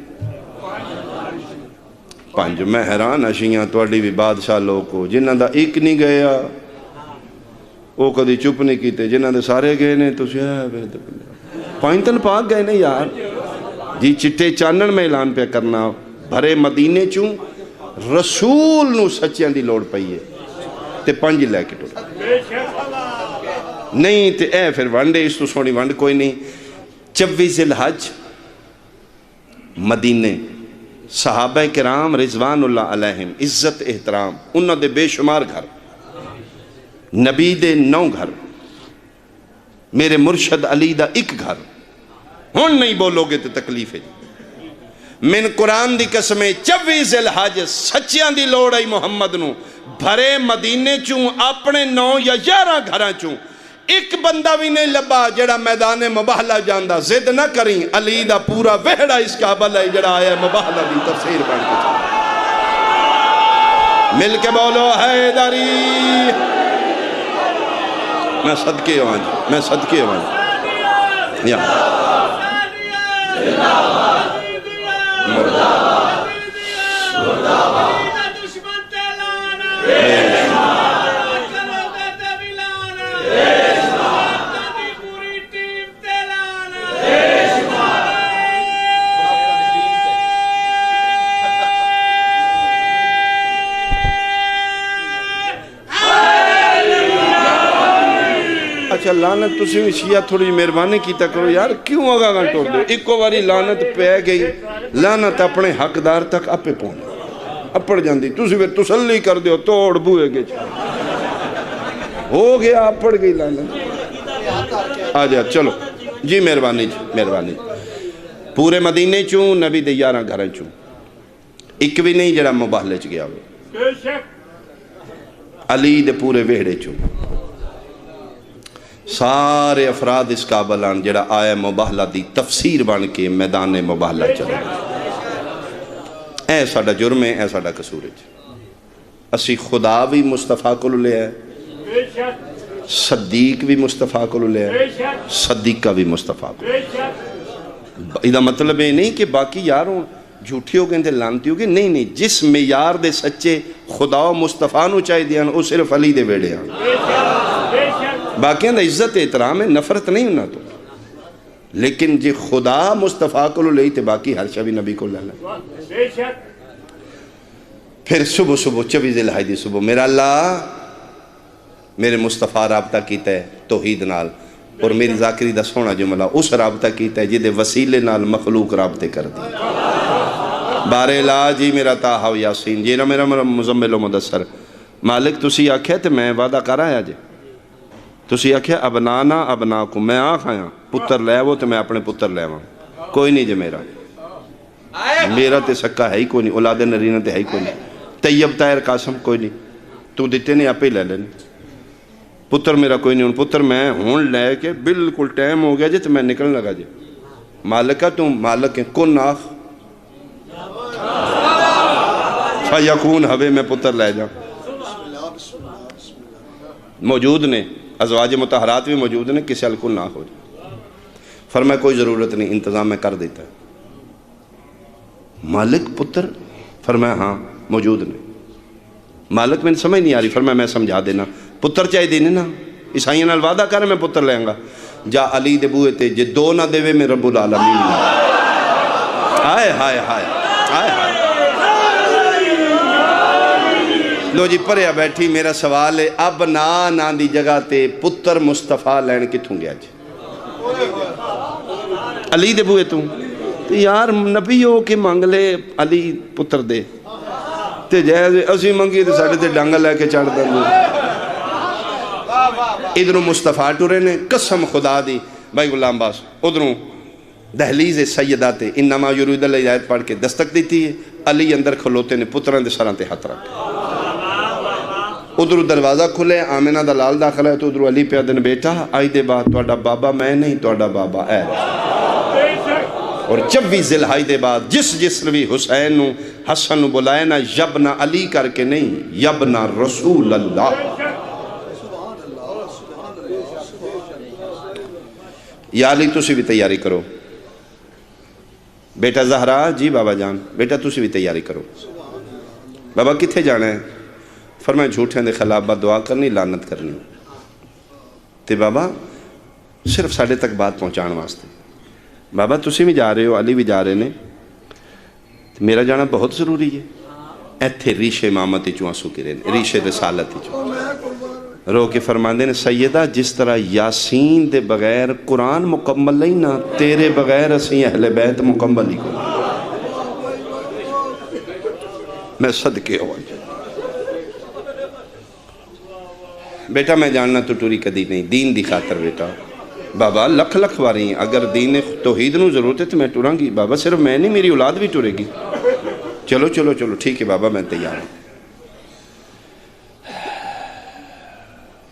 5 میں حیران اشیاں توڑی بھی بادشاہ لوگ کو جنہ دا ایک نہیں گیا او کدی چپ نہیں کیتے جنہ دے سارے گئے نے تو 5 تن پاک گئے نے یار جی چٹے چانن میں اعلان پہ کرنا بھرے مدینے چوں رسول نو سچیاں دی لوڑ پئی ہے تے 5 لے کے ٹوٹ نہیں تے اے پھر وانڈے اس تو سونی وانڈ کوئی نہیں 24 ذی الحج مدینے صحابہ کرام رضوان اللہ علیہم عزت احترام انہوں دے بے شمار گھر نبی دے 9 گھر میرے مرشد علی دا 1 گھر ہون نہیں بولو گے تو تکلیف ہے من قرآن دی قسمیں 24 ذی الحج سچیاں دی لوڑ آئی محمد نو بھرے مدینے چوں اپنے 9 یا 11 گھراں چوں ایک بندہ بھی نہیں لبا جڑا میدان مباہلہ جاندہ زد نہ کریں علی دا پورا وہڑا اس کعبہ ہے جڑا آیا مباہلہ دی تفسیر بن کے چاہتا مل کے بولو حیدری میں صدقے ہوں جی میں صدقے ہوں جی یا اچھا لانت تسی بھی شیعہ تھوڑی مہربانی کیتا کرو یار کیوں آگا گا ٹوڑ دو ایک کو باری لانت پہ گئی لانت اپنے حقدار تک اپے پہنے اپڑ جاندی تسی بھی تسلی کر دیو توڑ بوئے گے ہو گیا اپڑ گئی لانت آجا چلو جی مہربانی جی مہربانی پورے مدینے چوں نبی دے 11 گھریں چوں ایک بھی نہیں جڑا مباہلے چ گیا ہوئے علی دے پورے وہڑے چوں سارے افراد اس کابلان جڑا آئے مباہلہ دی تفسیر بن کے میدان مباہلہ چلے اے ساڑا جرم ہے اے ساڑا قصور ہے اسی خدا بھی مصطفیٰ کو لے ہے صدیق بھی مصطفیٰ کو لے ہے صدیقہ بھی مصطفیٰ کو ایدہ مطلب ہے نہیں کہ باقی یاروں جھوٹی ہو گئے تھے لانتی ہو گئے نہیں جس معیار دے سچے خدا و مصطفیٰ نو چاہی دیا وہ صرف علی دے بیڑے ہیں باقیاں دا عزت احترام ہے نفرت نہیں ہونا تو لیکن جی خدا مصطفیٰ کو لے تے باقی ہر شبی نبی کو لے لے پھر صبح 24 ذی الحج دی صبح میرا اللہ میرے مصطفیٰ رابطہ کیتا ہے توحید نال اور میری ذاکری دا سونا جملہ اس رابطہ کیتا ہے جدے وسیلے نال مخلوق رابطے کر دی بارے لا جی میرا تاہا و یاسین جی میرا مزمل و مدثر مالک تسی آکھے تے میں وعدہ کر آیا جے تسی آکھے ابنانا ابناکم میں آکھایا پتر لے وہ تو میں اپنے پتر لے وہاں کوئی نہیں جے میرا تے سکا ہے ہی کوئی نہیں اولاد نرینہ تے ہے ہی کوئی نہیں طیب طاہر قاسم کوئی نہیں تو دیتے نہیں آپ ہی لے لینے پتر میرا کوئی نہیں پتر میں ہون لے کے بالکل ٹائم ہو گیا جے تو میں نکلنے لگا جے مالکہ تم مالک ہیں کن آخ فیکون ہوے میں پتر لے جاؤں موجود نے ازواج مطہرات بھی موجود نے کسی الکل نہ ہو جائے فرمایا کوئی ضرورت نہیں انتظام میں کر دیتا ہے مالک پتر فرمایا ہاں موجود نے مالک میں سمجھ نہیں آ رہی فرمایا میں سمجھا دینا پتر چاہی دینے نا عیسائیوں نال وعدہ کر میں پتر لیں گا جا علی دے بوئے تے جے 2 نہ دے وے میں رب العالمین ہائے ہائے ہائے ہائے ہائے لو جی پریا بیٹھی میرا سوال ہے اب نا دی جگہ تے پتر مصطفیٰ لین کتھوں گیا جی علی دے بوئے توں یار نبی ہو کے مانگ لے علی پتر دے تے جائے اسی منگی تے ساڑھے تے ڈانگا لے کے چڑھ دیں ادھروں مصطفیٰ ٹورے نے قسم خدا دی بھائی غلام باس ادھروں دہلیز سیدہ تے انما یرید اللہ آیت پڑھ کے دستک دیتی ہے، علی اندر کھلوتے نے پتران دے سران تے ہاتھ رکھ، ادھر دروازہ کھلے، آمینہ دا لال داخل ہے تو ادھر علی پہ دن بیٹا آئی دے بعد توڑا بابا میں نہیں توڑا بابا اے اور جب بھی ذلحائی دے بعد جس نے بھی حسین نو حسن نو بلائے نا یبنا علی کر کے نہیں، یبنا رسول اللہ، یا علی تسی بھی تیاری کرو، بیٹا زہرا جی بابا جان بیٹا تسی بھی تیاری کرو، بابا کتھے جانا ہے؟ فرمائے جھوٹیں دے خلاف با دعا کرنی لعنت کرنی، تے بابا صرف ساڑھے تک بات پہنچان واسطے، بابا تسی بھی جا رہے ہو علی بھی جا رہے نے، میرا جانا بہت ضروری ہے، ایتھے ریش امامتی چوہاں سکی رہے ریش رسالتی چوہاں رو کے فرماندے نے سیدہ جس طرح یاسین دے بغیر قرآن مکمل نہیں نا تیرے بغیر اسی اہل بیت مکمل ہی کو میں صدقے ہوا بیٹا میں جاننا تو ٹوری کدی نہیں دین دی خاطر بیٹا بابا لکھ لکھ باری اگر دین توحید نو ضرورت ہے تو میں ٹوراں گی بابا صرف میں نہیں میری اولاد بھی ٹورے گی چلو چلو چلو ٹھیک ہے بابا میں تیار ہوں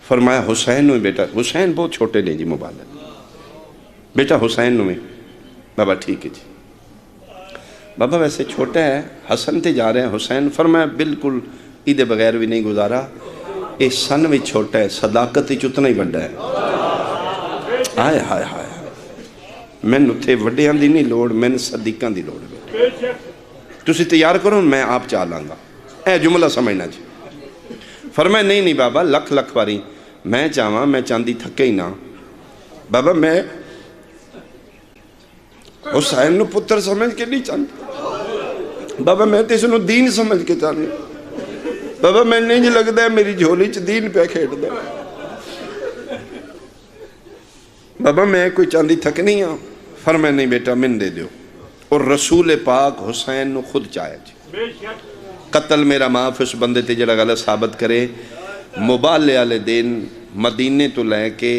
فرمایا حسین نو بیٹا حسین بہت چھوٹے لیں جی مبالغ بیٹا حسین نو میں بابا ٹھیک ہے جی بابا ویسے چھوٹا ہے حسن تے جا رہے ہیں حسین فرمایا بالکل ایدے بغیر بھی نہیں گزارا اے سن بھی چھوٹا ہے صداقت ہی چتنا ہی بڑا ہے آئے ہائے ہائے میں نتھے وڈیاں دی نہیں لوڑ میں نے صدیقاں دی لوڑ ہے تسی تیار کرو میں آپ چالاں گا اے جملہ سمجھنا جی فرمایا نہیں بابا لکھ لکھ باری میں چاہواں میں چاندی تھکے ہی نہ بابا میں حسین نو پتر سمجھ کے نہیں چاہتا بابا میں تے سنو دین سمجھ کے چاہتا بابا میں نہیں جی لگتا ہے میری جھولی چ دین پہ کھیڑ دا بابا میں کوئی چاندی تھک نہیں ہوں فرمایا نہیں بیٹا من دے دیو اور رسول پاک حسین نو خود چاہے جی قتل میرا معاف اس بندے تے جڑا غلط ثابت کرے مبالے والے دن مدینے تو لے کے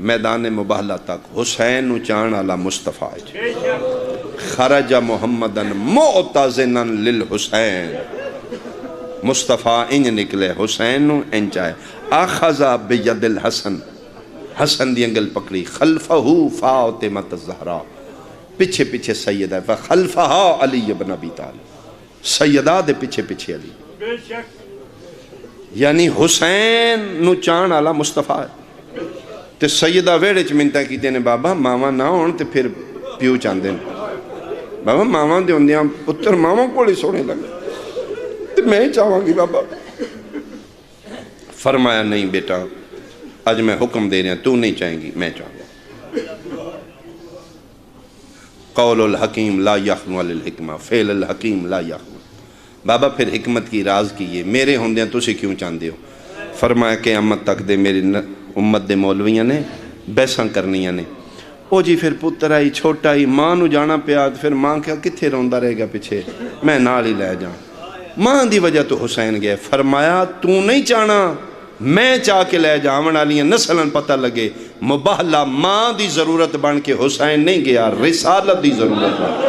میدان مبالہ تک حسین نو چان علی مصطفیٰ خرج محمدن معتزنا للحسین مصطفیٰ انج نکلے حسین نو انج چاہے آخذا بید الحسن حسن دی انگل پکڑی خلفہ فاطمۃ الزہرا پیچھے پیچھے سیدہ ہے فخلفہا علی بن ابی طالب سیدہ دے پیچھے پیچھے علی یعنی حسین نو چان آلا مصطفیٰ ہے تے سیدہ ویڑے چ منتہ کی دینے بابا ماما نہ ہون تے پھر پیو چاند دین بابا ماما دے ہوندیاں پتر ماما کوڑی سونے لگے تے میں چاہواں گی بابا فرمایا نہیں بیٹا آج میں حکم دے رہا تو نہیں چاہیں گی میں چاہوں گا قول الحکیم لا یخنو للحکمہ فعل الحکیم لا یخنو بابا پھر حکمت کی راز کیے میرے ہوندیاں تو سے کیوں چاندے ہو فرمایا کہ قیامت تک دے میری امت دے مولویاں نے بیساں کرنیاں نے او جی پھر پتر آئی چھوٹا ہی ماں نو جانا پیاد پھر ماں کیا کتھے روندہ رہے گا پیچھے میں نال ہی لے جاؤں ماں دی وجہ تو حسین گئے فرمایا تو نہیں چاہنا میں چاہ کے لے جاؤں والیاں نسلن پتہ لگے مباہلہ ماں دی ضرورت بن کے حسین نہیں گیا رسالت دی ضرورت بن کے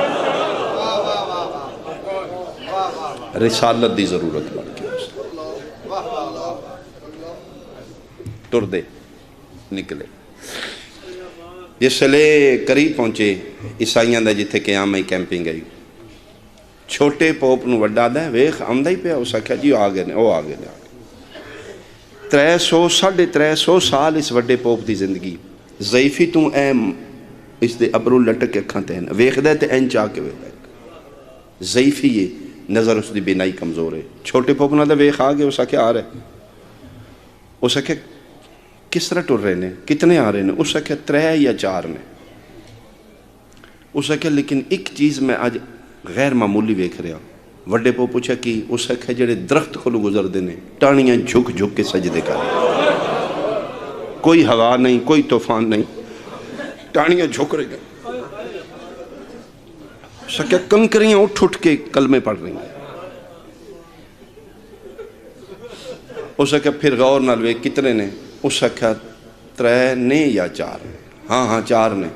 رسالت دی ضرورت بن کے ٹر دے نکلے جس لے قریب پہنچے عیسائیاں دا جتھے قیام میں کیمپنگ گئی چھوٹے پوپ نو وڈا دا ہے ویخ آمدہ ہی پہ اسا کہا جی آگے نے او آگے نے 300 سال اس وڈے پوپ دی زندگی ضعیفی تو ایم اس دے ابرو لٹک کے کھانتے ہیں ویخ دے تے این چاہ کے ویخ دے ضعیفی یہ نظر اس دی بینائی کمزور ہے چھوٹے پوپ نہ دے ویخ آگے اسا کیا آ رہے اسا کیا کس طرح ٹر رہے ہیں کتنے آ رہے ہیں اسا کیا 3 یا 4 نے اسا کیا لیکن ایک چیز میں آج غیر معمولی ویکھ رہا وڈے پو پوچھا کہ اسا کیا جڑے درخت کھلو گزر دینے ٹانیاں جھک جھک کے سجدے کر کوئی ہوا نہیں کوئی طوفان نہیں ٹانیاں جھک رہے گئے اسا کیا کنکریاں اٹھ اٹھ کے کلمے پڑھ رہی ہیں اسا کیا پھر غور نہ لوے کتنے نے اسا کیا 3 نے یا 4 نے ہاں 4 نے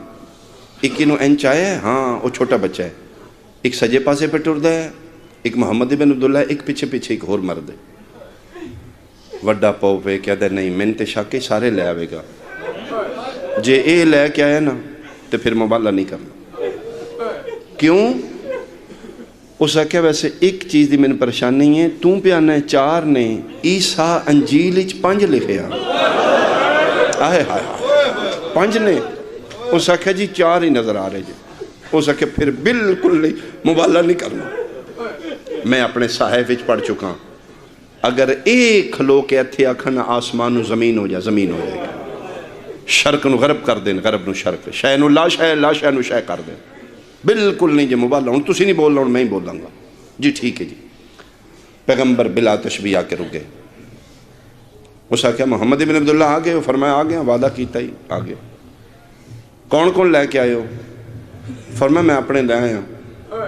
ایک انہوں انچ آیا ہے، ہاں وہ چھوٹا بچہ ہے، ایک سجے پاسے پہ ٹردا ہے، ایک محمد بن عبداللہ ہے، ایک پیچھے پیچھے ایک اور مرد ہے۔ وڈا پاؤ پہ کہتا ہے نہیں میں تے شاکے سارے لے آوے گا، جے اے لے کے آیا نا تو پھر مبالغہ نہیں کرنا۔ کیوں؟ اس آکھیا ویسے ایک چیز دی میں نے پریشان نہیں ہے، توں پہ آنا ہے 4 نے، عیسیٰ انجیل 5 لکھے ہیں، آئے ہائے ہائے 5 نے۔ اس آکھیا جی 4 ہی نظر آ رہے جی۔ اس آکھیا پھر بالکل نہیں، مبالغہ نہیں کرنا، میں اپنے صحیفے وچ پڑھ چکا، اگر ایک کھلو کے اتھے آکھنا آسمان و زمین ہو جائے، زمین ہو جائے گی، شرق نو غرب کر دیں، غرب نو شرق، شے نو لا شے، لا شے نو شے کر دیں، بالکل نہیں جی مبالغہ، ہوں تسی نہیں بول رہا ہوں میں ہی بول گا جی ٹھیک ہے جی۔ پیغمبر بلا تشبیہ کے رک گئے۔ اس آکھیا محمد بن عبداللہ آ گئے ہو؟ فرمایا آ گیا، وعدہ کیتا ہی آ گئے۔ کون کون لے کے آئے ہو؟ فرمایا میں اپنے لے آیا،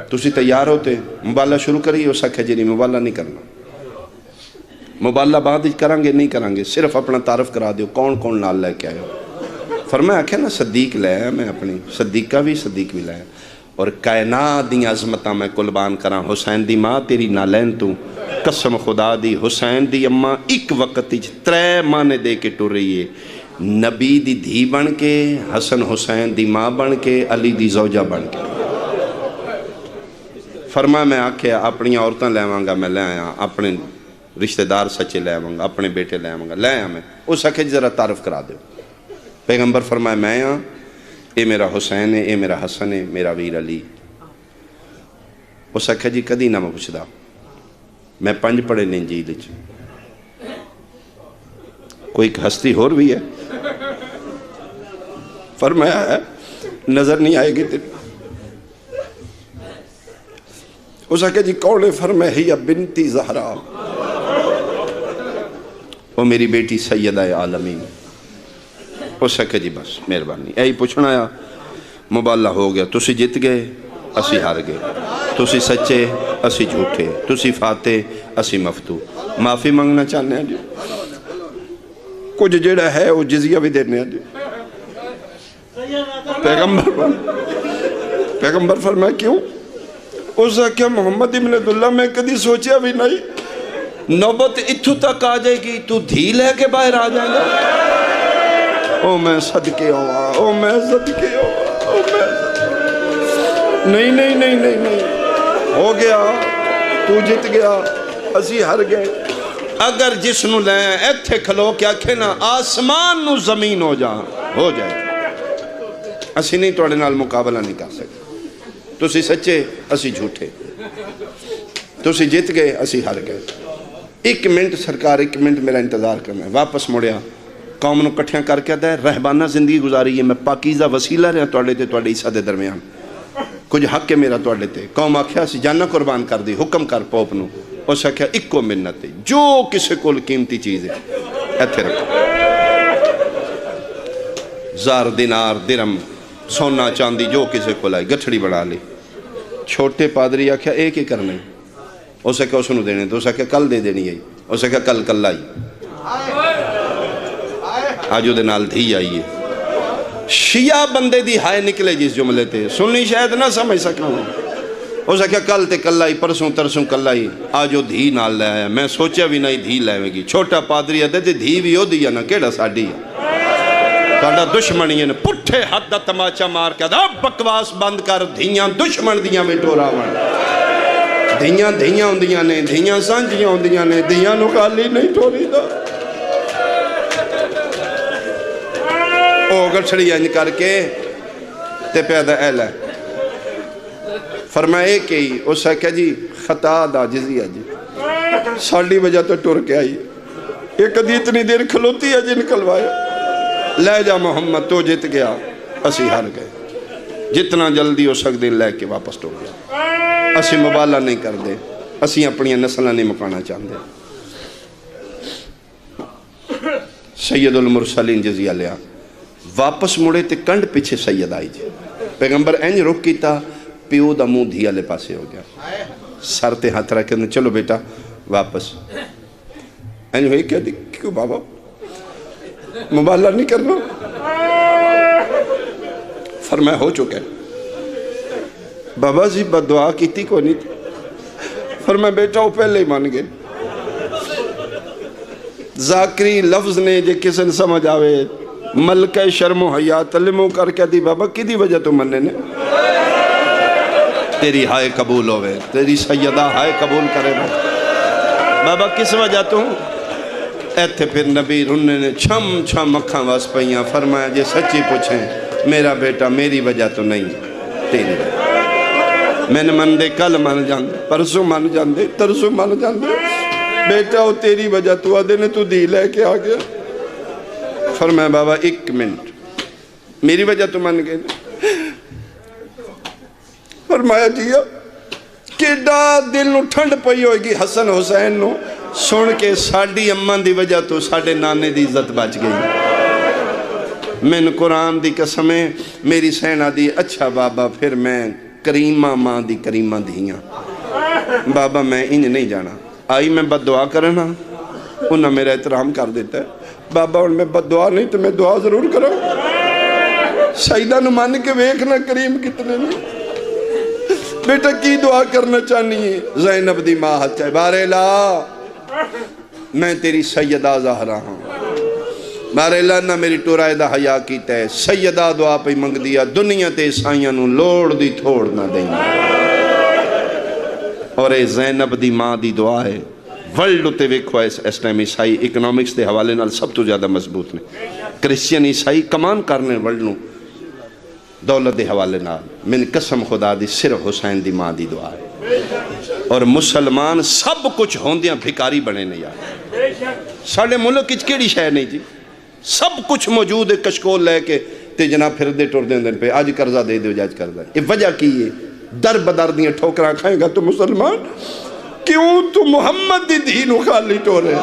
تسی تیار ہوتے مبالغہ شروع کریے؟ اس آکھیا جی نہیں مبالغہ نہیں کرنا، مبالغہ بعد کریں گے نہیں کریں گے، صرف اپنا تعارف کرا دیو کون کون نال لے کے آئے ہو۔ فرمایا آکھیا نا صدیق لے آیا میں اپنی، صدیق بھی لے آیا، اور کائنات دی عظمتاں میں قربان کراں، حسین دی ماں تیری نالین تو قسم خدا دی، حسین دی اماں ایک وقت 3 مانے دے کے ٹر رہی ہے، نبی دی دھی بن کے، حسن حسین دی ماں بن کے، علی دی زوجہ بن کے۔ فرمایا میں آکھیا اپنی عورتاں لے آواں گا، میں لے آیا، اپنے رشتہ دار سچے لے آواں گا، اپنے بیٹے لے آواں گا، لے آیا میں۔ اس آکھے ذرا تعارف کرا دو۔ پیغمبر فرمایا میں ہاں، اے میرا حسین ہے، اے میرا حسن ہے، میرا ویر علی۔ اس آکھے جی کدی نہ میں پوچھدا، میں 5 پڑھے نے انجیل وچ، کوئی ہستی اور بھی ہے؟ فرمایا ہے نظر نہیں آئے گی تیری۔ اس آکھے جی کون ہے؟ فرمایا ہی بنتی زہرا، وہ میری بیٹی سیدہ عالمین۔ اس آکھے جی بس مہربانی، یہی پوچھنا آیا، مبالغہ ہو گیا، تسی جت گئے اسی ہار گئے، تسی سچے اسی جھوٹے، تسی فاتح اسی مفتو، معافی مانگنا چاہنے ہیں جی، کچھ جڑا ہے وہ جزیہ بھی دینے ہیں جی۔ پیغمبر فرمایا کیوں؟ اس آکھیا محمد بن عبداللہ میں کدی سوچیا بھی نہیں، نوبت اتھو تک آ جائے گی تو دھی لے کے باہر آ جائے گا۔ او میں صدقے ہوا، او میں صدقے ہوا، او میں نہیں نہیں نہیں نہیں نہیں، ہو گیا، تو جت گیا، اسی ہر گئے۔ اگر جس نو لیں ایتھے کھلو کیا کھینا آسمان نو زمین ہو جائے، اسی نہیں توڑے نال مقابلہ نہیں کر سکتے، تسی سچے اسی جھوٹے، تسی جت گئے اسی ہر گئے۔ 1 منٹ سرکار، 1 منٹ میرا انتظار کرنا ہے۔ واپس مڑیا، قوم نو کٹھیاں کر کے دے رہبانہ زندگی گزاری ہے، میں پاکیزہ وسیلہ رہا توڑے تے توڑے عیسیٰ دے درمیان، کچھ حق ہے میرا توڑے تے۔ قوم آکھیا سی جانہ قربان کر دی، حکم کر پوپ نو، اس آکھیا 1 منت ہے، جو کسے کول قیمتی چیز ہے ایتھے رکھو، زار دینار درم سونا چاندی جو کسے کول آئی گٹھڑی بڑھا لی۔ چھوٹے پادری آکھیا ایک ہی کرنے، اس آکھیا اس نو دینے تو، اس آکھیا کل دے دینی آئی، اس آکھیا کل آئی، آجو دے نال دھی آئیے۔ شیعہ بندے دی ہائے نکلے جس جملے تے، سنی شاید نہ سمجھ سکنا ہوں، اس آکھیا کل تے کل آئی، پرسوں ترسوں کل آئی، آجو دھی نال لے آیا، میں سوچیا بھی نہیں دھی لے گی۔ چھوٹا پادری آدھے تے دھی بھی ہو دیا نا کیڑا ساڑی ہے، کاڑا دشمنی ہے، پٹھے حد دا تماچا مار کے دا بکواس بند کر، دھیاں دشمن دیاں میں ٹورا ون، دھیاں ہوندیاں نے، دھیاں سانجیاں ہوندیاں نے، دھیاں نو کالی نہیں ٹوری دا۔ او گٹھڑی انج کر کے تے پیدا اہل ہے، فرمایا ایک ہی، اس آکھیا جی خطا دا جزیہ جی، ساڑی وجہ تو ٹور کے آئی، ایک کدی اتنی دیر کھلوتی ہے جی نکلوایا، لے جا محمد تو جت گیا، اسی ہار گئے، جتنا جلدی ہو سکتے لے کے واپس ٹور گیا، اسی مبالغہ نہیں کر دے، اسی اپنی نسلہ نہیں مکانا چاہتے۔ سید المرسلین جزیہ لیا، واپس مڑے تے کنڈ پیچھے سید آئی جی، پیغمبر اینج رک کیتا، پیو دا منہ دھیا لے پاسے ہو گیا، سر تے ہاتھ رکھ کے چلو بیٹا واپس، اینج ہوئی کیا کیوں بابا مبالغہ نہیں کرنا؟ فرمایا ہو چکا ہے۔ بابا جی بد دعا کیتی کو نہیں تھی؟ فرمایا بیٹا وہ پہلے ہی مان گئے۔ ذاکری لفظ نے جے کسی نے سمجھ آوے ملکہ شرم و حیا تلمو کر کے دی بابا کی دی وجہ تو مننے نے تیری ہائے قبول ہوئے، تیری سیدہ ہائے قبول کرے بابا کس وجہ تو ایتھے پھر نبی رننے نے چھم چھم اکھاں واس پہیاں فرمایا جے سچی پوچھیں میرا بیٹا میری وجہ تو نہیں تیری وجہ، میں نے من دے کل مان جاندے پرسوں مان جاندے ترسوں مان جاندے بیٹا وہ تیری وجہ تو آدھے نے تو دی لے کے آ گیا۔ فرمایا بابا ایک منٹ میری وجہ تو مان گئے۔ فرمایا جیا کیڈا دل نو ٹھنڈ پئی ہوئے گی حسن حسین نو سن کے ساڑی اماں دی وجہ تو ساڑے نانے دی عزت بچ گئی۔ میں قرآن دی قسمیں میری سینہ دی اچھا بابا پھر میں کریمہ ماں دی کریمہ دھیاں بابا میں انج نہیں جانا آئی میں بد دعا کرنا انہاں میرا احترام کر دیتا ہے بابا ان میں بد دعا نہیں تو میں دعا ضرور کروں سیدہ نو مان کے ویکھنا کریم کتنے نہیں بیٹا کی دعا کرنا چاہنی ہے زینب دی ماں ہاتھ چاہے بارے لا میں تیری سیدہ زہرہ ہوں بارے لا نہ میری ٹورائے دا حیاء کی تے سیدہ دعا پہ منگ دیا دنیا تے سائیاں نو لوڑ دی تھوڑ نہ دیں اور اے زینب دی ماں دی دعا ہے ورلڈ تے ویکھو اس ٹائم عیسائی اکنامکس دے حوالے نال سب تو زیادہ مضبوط نے کرسچین عیسائی کمان کرنے ورلڈ نو دولت دے حوالے نال من قسم خدا دی صرف حسین دی ماں دی دعا ہے اور مسلمان سب کچھ ہوندیاں بھکاری بنے نہیں یار ساڑھے ملک کچھ کیڑی شہر نہیں جی سب کچھ موجود ہے کشکول لے کے تے جناب پھر دے ٹور دیں دن پہ آج قرضہ دے دے آج قرضہ یہ وجہ کی ہے در بدر دیاں ٹھوکران کھائیں گا تو مسلمان کیوں تو محمد دی دینو خالی ٹورے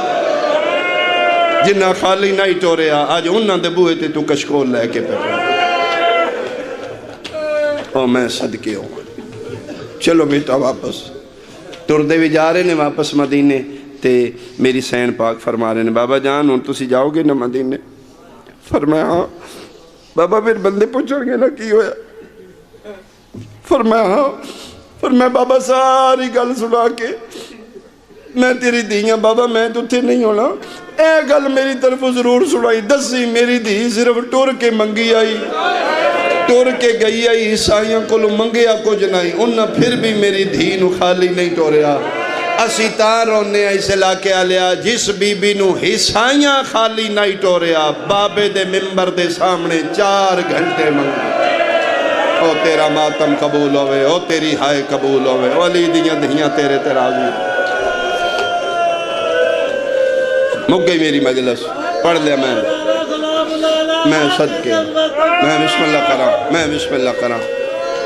جنہ خالی نہیں ٹورے آج انہاں دے بوئے تے تو کشکول لے کے پہ اور میں صدقے ہوں چلو بیٹا واپس ٹردے بھی جا رہے نے واپس مدینے تے میری سین پاک فرما رہے نے بابا جان ہوں تسی جاؤ گے نہ مدینے فرمایا ہاں بابا پھر بندے پوچھیں گے نہ کی ہویا فرمایا ہاں فرمایا بابا ساری گل سنا کے میں تیری دیاں بابا میں تو تھے نہیں ہونا اے گل میری طرف ضرور سنائی دسی میری دی صرف ٹور کے منگی آئی ٹور کے گئی آئی عیسائیوں کو لو منگیا کو جنائی انہاں پھر بھی میری دھی نو خالی نہیں ٹوریا اسی تار ہونے اس علاقے آلیا جس بی بی نو عیسائیاں خالی نہیں ٹوریا بابے دے ممبر دے سامنے 4 گھنٹے منگے او تیرا ماتم قبول ہوئے او تیری ہائے قبول ہوئے او علی دیاں دھیاں تیرے تراضی مک گئی میری مجلس پڑھ لیا میں صدقے میں بسم اللہ کرا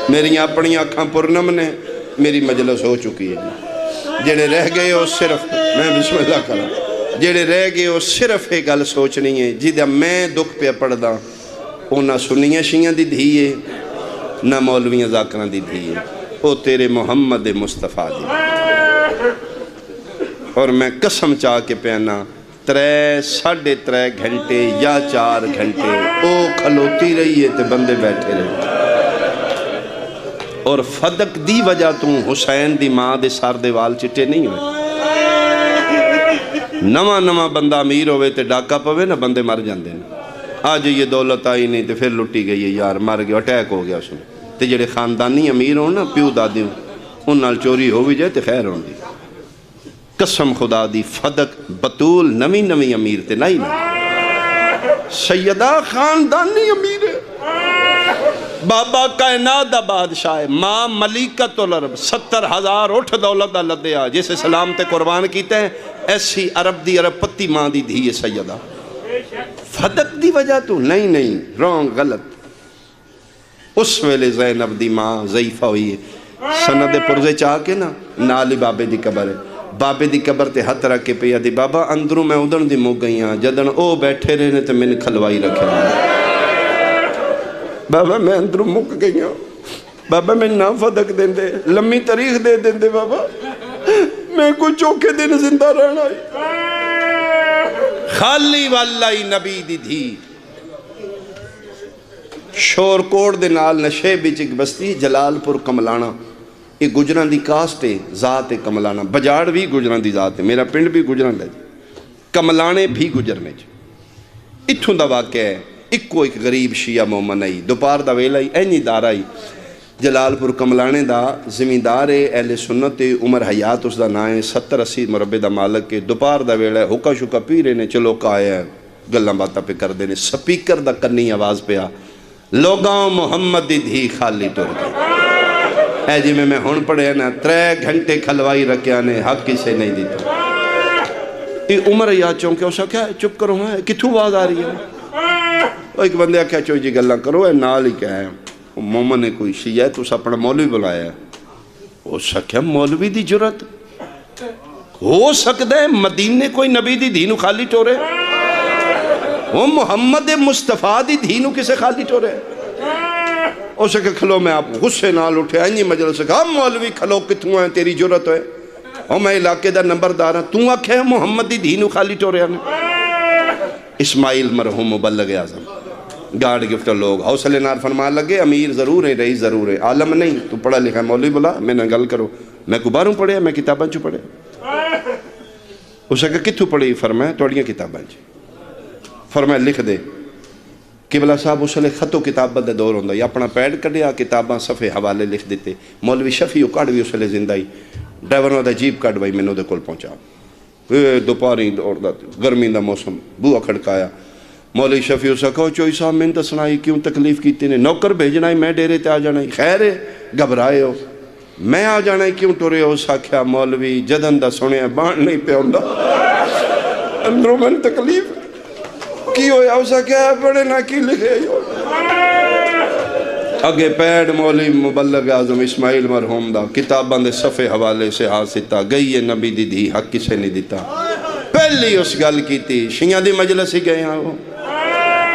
میری اپنی آنکھاں پرنم نے میری مجلس ہو چکی ہے جڑے رہ گئے ہو صرف میں بسم اللہ کرا جڑے رہ گئے ہو صرف ایک گل سوچنی ہے جدہ میں دکھ پہ پڑھ دا او نہ سنیاں شیاں دی دھیے نہ مولویاں ذاکران دی دھیے او تیرے محمد مصطفیٰ دی اور میں قسم چاہ کے پہنا 3.5 گھنٹے یا 4 گھنٹے او کھلوتی رہی ہے تے بندے بیٹھے رہے اور فدق دی وجہ تو حسین دی ماں دے سار دے وال چٹے نہیں ہوئے نواں بندہ امیر ہوئے تے ڈاکہ پوے نا بندے مر جاندے نا آج یہ دولت آئی نہیں تے پھر لٹی گئی ہے یار مر گیا اٹیک ہو گیا اس نے تے جڑے خاندانی امیر ہوں نا پیو دادی ہوں ان نال چوری ہو بھی جائے تے خیر ہوں دی قسم خدا دی فدق بطول نویں امیر تے نہیں نا سیدہ خاندانی امیر ہے بابا کائنات دا بادشاہ ہے ماں ملیکت العرب 70,000 اٹھ دولت دا لدیا جسے سلام تے قربان کیتے ہیں ایسی عرب دی عرب پتی ماں دی دھی سیدہ فدق دی وجہ تو نہیں رونگ غلط اس ویلے زینب دی ماں ضعیفہ ہوئی ہے سند پرزے چاہ کے نا نالی بابے دی قبر ہے بابے دی قبر تے ہاتھ رکھ کے پیا دی بابا اندروں میں ادھن دی مک گئی ہاں جدن او بیٹھے رہنے تے میں نے کھلوائی رکھے بابا میں اندروں مک گئی ہوں بابا میں نا فدق دیں دے لمبی تاریخ دے دیں دے بابا میں کوئی چوکے دن زندہ رہنا خالی والائی نبی دی دھی شور کوٹ دے نال نشے بچ ایک بستی جلال پور کملانا، یہ گجران دی کاسٹ ہے، ذات ہے کملانا، بجاڑ بھی گجران دی ذات ہے، میرا پنڈ بھی گجران دا جی، کملانے بھی گجرنے جی۔ اتھوں دا واقعہ ہے، ایک غریب شیعہ مومن آئی، دوپہر دا ویلا آئی، اینی دار آئی، جلال پور کملانے دا زمیندار ہے، اہل سنت ہے، عمر حیات اس دا نام ہے، 70-80 مربع دا مالک ہے، دوپہر دا ویلا ہے، حکا شکا پی رہے نے، چلو کا آیا ہے، گلاں باتاں پہ کر دینے، سپیکر دا کنی آواز پہ آ، لوگاں محمد دی دھی خالی ٹر گئی۔ اے جی میں ہون پڑھے نا 3 گھنٹے کھلوائی رکھیا نے، حق کسے نہیں دیتا۔ یہ عمر حیات چونکہ اسا کیا ہے، چپ کرو ہاں، کتھوں آواز آ رہی ہے؟ ایک بندے کیا چوئی جی گلاں کرو، اے نال ہی کیا ہے، مومن نے کوئی شیعہ ہے تو اسا اپنا مولوی بلایا ہے، اسا کیا مولوی دی جرت ہو سکتا ہے مدینے کوئی نبی دی دھی نو خالی ٹورے؟ وہ محمد مصطفیٰ دی دھی نو کسے خالی ٹورے؟ اسے کہ کھلو میں آپ غصے نال اٹھے آئیں مجلس سے کہا مولوی کھلو کتوں ہیں تیری جرت ہے، اور میں علاقے دا نمبردار ہوں، تو آکھے محمد دی دھی نو خالی ٹورے ہیں۔ اسماعیل مرحوم مبلغ اعظم گارڈ گفٹر لوگ حوصلے نار فرمان لگے، امیر ضرور ہے، رئیس ضرور ہے، عالم نہیں، تو پڑھا لکھا مولوی بلا میں نے گل کرو، میں کو باروں پڑھے میں کتاباں چو پڑھے۔ اسے کہ کتھو پڑھی؟ فرمایا توڑیاں کتاباں چو۔ فرمایا لکھ دے۔ قبلہ صاحب اس لئے خط و کتابت دے دور ہوندہ، یا اپنا پیڈ کڑیا کتاباں صفحے حوالے لکھ دیتے۔ مولوی شفیع کڑ بھی اس لئے زندہ ہی ڈرائیوروں دا جیب کڑ بھائی میں نو دے کول پہنچا، دوپہری گرمی دا موسم بوہ کھڑکایا۔ مولوی شفیع اسا کہو چوئی صاحب میں نے سنائی کیوں تکلیف کیتے نے، نوکر بھیجنا ہی میں ڈیرے تے آ جانا ہی، خیر ہے گھبرائے ہو، میں آ جانا ہی کیوں ٹورے ہو؟ ساکھیا مولوی جدن دا سنے بان نہیں پہ ہوندہ، اندروں میں تکلیف کی ہویا، اسا کیا ہے بڑے نہ کی لکھے ہو۔ اگے پیڑ مولوی مبلغ اعظم اسماعیل مرحوم دا کتاباں دے صفحے حوالے سے حاصتا گئی ہے نبی دی دھی حق کسے نہیں دیتا۔ پہلی اس گل کی تھی شیعہ دی مجلس ہی گئے ہاں وہ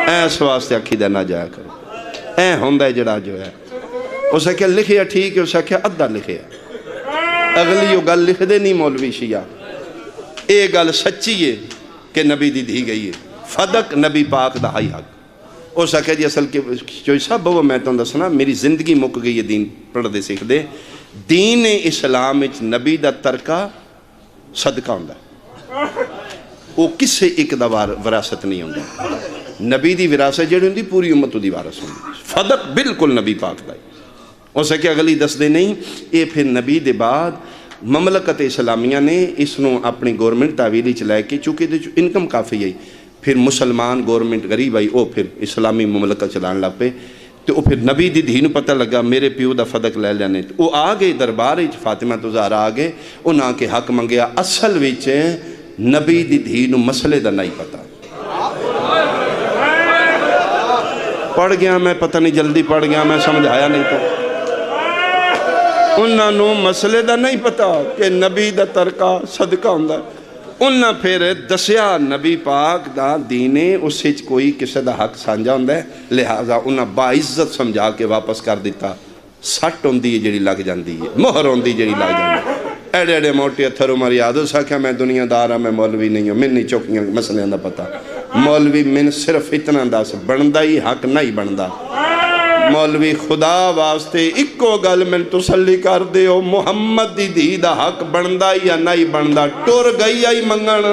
ایس واسطے عقیدہ نہ جایا کرو، اے ہوندہ جڑا جو ہے اسا کیا لکھیا ٹھیک ہے، اسا کیا ادھا لکھیا، اگلی وہ گل لکھ دے نہیں مولوی شیعہ، اے گل سچی ہے کہ نبی دی دھی گئی ہے، فدق نبی پاک دا ہائی حق۔ اسا کہا جی اصل کے چوئی صاحب وہ میں تو دسنا میری زندگی مک گئی ہے دین پڑھ دے سیکھ دے، دین اسلام اچ نبی دا ترکہ صدقہ ہوندہ ہے، وہ کسے ایک دا وراثت نہیں ہوندہ، نبی دی وراثت جڑی ہوندی پوری امت دی وراثت ہوندی، فدق بالکل نبی پاک دا ہے۔ اسا کہا اگلی دس دے نہیں، اے پھر نبی دے بعد مملکت اسلامیہ نے اس نو اپنی گورنمنٹ تعویلی چلائے کے چونکہ دے انکم کافی ہے، پھر مسلمان گورنمنٹ غریب آئی او پھر اسلامی مملکت چلان لگ پہ، تو پھر نبی دی دھی نو پتہ لگا میرے پیو دا فدق لے لینے، وہ آگے دربار فاطمہ تو زہرا آگے انہاں کے حق منگیا، اصل وچ نبی دی دھی نو مسئلے دا نہیں پتہ، پڑھ گیا میں پتہ نہیں جلدی پڑھ گیا میں سمجھایا نہیں تو انہاں نو مسئلے دا نہیں پتا کہ نبی دا ترکہ صدقہ ہوندہ ہے۔ انہاں پھر دسیا نبی پاک دا دینے اس سے کوئی کسے دا حق سانجا ہوندہ ہے، لہٰذا انہاں باعزت سمجھا کے واپس کر دیتا، سٹ ہوندی جڑی لگ جاندی ہے، مہر ہوندی جڑی لگ جاندی ہے۔ ایڈے ایڈے موٹے اتھر عمر یاد ہو سکیا میں دنیا دار ہاں میں مولوی نہیں ہوں، من نہیں چوکیاں مسئلے دا پتا، مولوی من صرف اتنا دس بندہ ہی حق نہیں بندہ، مولوی خدا واسطے اکو گل میں تسلی کر دے ہو محمد دی دھی دا حق بندہ یا نہیں بندہ، ٹور گئی آئی منگن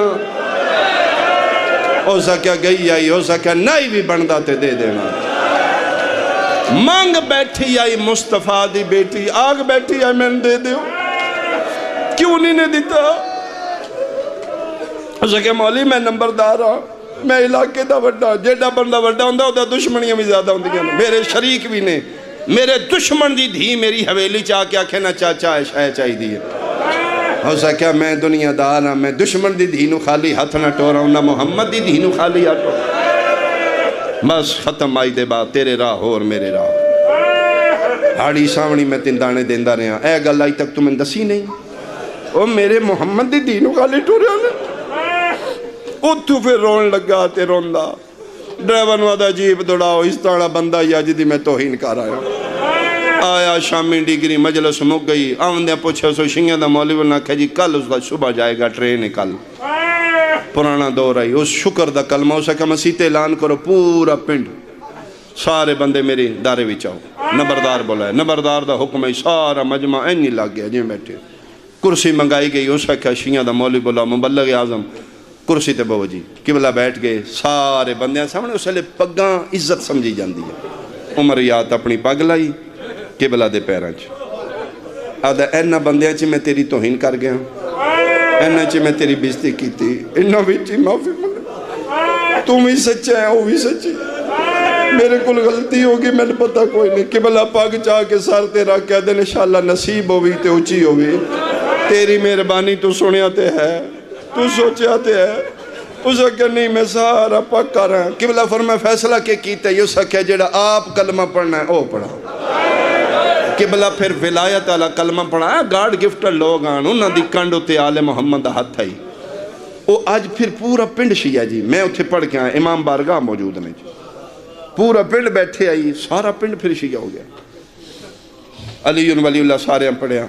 ہو سکیا گئی آئی ہو سکیا نہیں بھی بندہ تے دے دینا، مانگ بیٹھی آئی مصطفیٰ دی بیٹی آگ بیٹھی آئی میں دے دے ہو، کیوں نہیں دیتا؟ ہو سکیا مولی میں نمبردار ہوں، میں علاقے دا وڈا جیڑا بندہ وڈا ہوندہ ہوتا دشمنیاں بھی زیادہ ہوندی ہیں، میرے شریک بھی نے، میرے دشمن دی دھی میری حویلی چاہ کے آکھے نہ چاچا ہے شاہ چاہی دی ہے۔ ہو سکیا میں دنیا دار ہاں، میں دشمن دی دھی نو خالی ہاتھ نہ ٹورا ہوں، نہ محمد دی دھی نو خالی ہاتھ ٹورا، بس ختم آئی دے بعد تیرے راہ اور میرے راہ، ہاڑی سامنی میں تندانے دیندہ رہا، اے گل آئی تک تمہیں دسی نہیں، او میرے محمد دی دھی نو خالی ٹورا نے، اتھو پھر رون لگا تے روندہ، ڈرائیور وادہ جیب دوڑاؤ اس طرح بندہ یا جدی میں توہین کر آیا شامی ڈگری مجلس مک گئی، آمدہ پوچھا سو شنگیاں دا مولیو نہ کہا جی کل اس دا صبح جائے گا ٹرین کل، پرانا دور آئی اس شکر دا کلمہ اسے کہ مسیح اعلان کرو پورا پنڈ سارے بندے میری دارے بھی چاہو نبردار بولا ہے نبردار دا حکم ہے سارا مجمع اینی لگ گیا جی بیٹھے کرسی منگائی گئی اس وقت شیعہ دا مولوی بولا مبلغ اعظم کرسی تے بہو جی قبلہ بیٹھ گئے سارے بندیاں سامنے اس لئے پگاں عزت سمجھی جاندی ہے عمر یاد اپنی پگ لائی قبلہ دے پیران آدھا اینا بندیاں چی میں تیری توہین کر گیا اینا چی میں تیری بیزتی کی تھی اینا بھی چی معافی منگا تم ہی سچا ہے وہ بھی سچی میرے کل غلطی ہوگی میں نے پتہ کوئی نہیں قبلہ پاک چاہ کے سار تیرا کہہ دے انشاءاللہ نصیب ہوئی تے اچھی ہوئی تیری مہربانی تو سنے آتے ہے تو سوچے آتے ہے اسے کہ نہیں میں سارا پاک کر رہا ہوں قبلہ فرمائے فیصلہ کے کیتے یہ اسے کہ جیڑا آپ کلمہ پڑھنا ہے او پڑھا قبلہ پھر ولایت والا کلمہ پڑھا ہے گارڈ گفٹر لوگ آن انہاں دی کنڈ تے آل محمد ہاتھ آئی وہ آج پھر پورا پنڈ شیعہ جی میں اتھے پڑھ کے آیا امام بارگاہ موجود نہیں جی پورا پنڈ بیٹھے آئی سارا پنڈ پھر شیعہ ہو گیا علی ولی اللہ سارے ہم پڑھے ہیں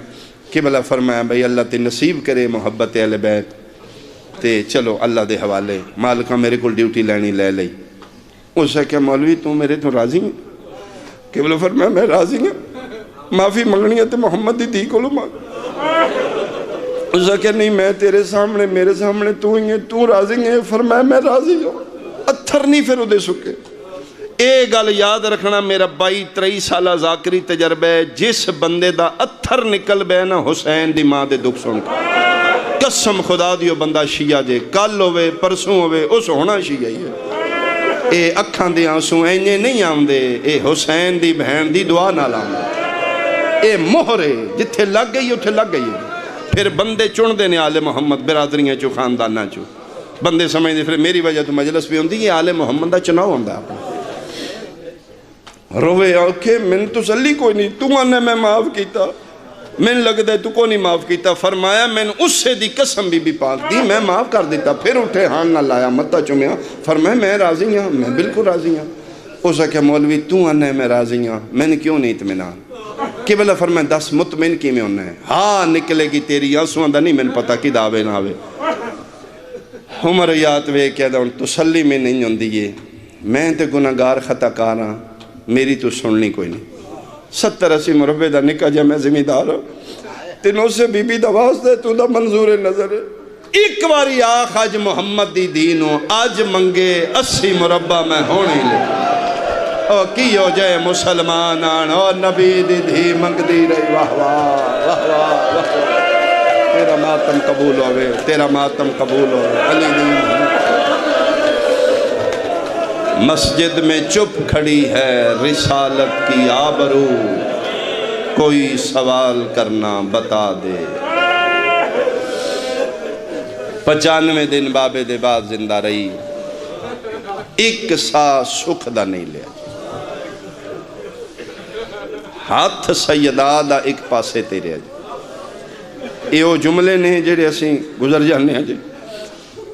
قبلہ فرمایا بھئی اللہ تے نصیب کرے محبت اہل بیت تے چلو اللہ دے حوالے مالکہ میرے کو ڈیوٹی لینی لے لئی اسے کہ مولوی تو میرے تو راضی ہیں قبلہ فرمایا میں راضی ہوں معافی منگنی ہے تے محمد دی کو لو مانگ اسے کہ نہیں میں تیرے سامنے میرے سامنے تو ہی ہے تو راضی ہے فرمایا میں راضی ہوں اتھر نہیں پھر دے سکے اے گل یاد رکھنا میرا 22-23 سالہ ذاکری تجربہ ہے جس بندے دا اتھر نکل بے نا حسین دی ماں دے دکھ سن کا قسم خدا دیو بندہ شیعہ جے کل ہوئے پرسوں ہوئے اس ہونا شیعہ ہی ہے اے اکھاں دے آنسوں اینجے نہیں آم دے اے حسین دی بہن دی دعا نہ لام دے اے مہرے جتھے لگ گئی اتھے لگ گئی پھر بندے چن دینے آل محمد برادریاں چو خاندانہ چو بندے سمجھ دے پھر میری وجہ تو مجلس بھی ہوندی یہ آل محمد دا چناؤ ہوندہ آپ روے آکے میں تو سلی کوئی نہیں تو آنے میں معاف کیتا میں لگ دے تو کو نہیں معاف کیتا فرمایا میں اس سے دی قسم بھی پاک دی میں معاف کر دیتا پھر اٹھے ہاں نہ لایا متہ چمیا فرمایا میں راضی ہوں میں بالکل راضی ہوں اسے کہ مولوی تو آنے میں راضی ہوں میں نے کیوں نہیں اطمینان قبلہ فرمایا 10 مطمئن کی میں انہیں ہاں نکلے گی تیری آنسوں دا نہیں میں نے پتا کی دعوے نہ آوے عمر یاد وے کہہ دا تسلی میں نہیں ہوں دیئے میں تے گناہگار خطا کارا میری تو سننی کوئی نہیں 70-80 مربع دا نکا جا میں زمیندار ہوں تینوں سے بی بی دواز دے تو دا منظور نظر ہے ایک باری آخ آج محمد دی دینوں آج منگے 80 مربع میں ہونے لے او کی ہو جائے مسلمان آن او نبی دی دھی منگ دی رہی واہ واہ واہ واہ واہ تیرا ماتم قبول ہوئے تیرا ماتم قبول ہوئے علی دی مسجد میں چپ کھڑی ہے رسالت کی آبرو کوئی سوال کرنا بتا دے 95 دن بابے دے بعد زندہ رہی ایک سا سکھ دا نہیں لیا ہاتھ سیدہ دا ایک پاسے تیرے جی یہ وہ جملے نے جڑے اسی گزر جانے ہیں جی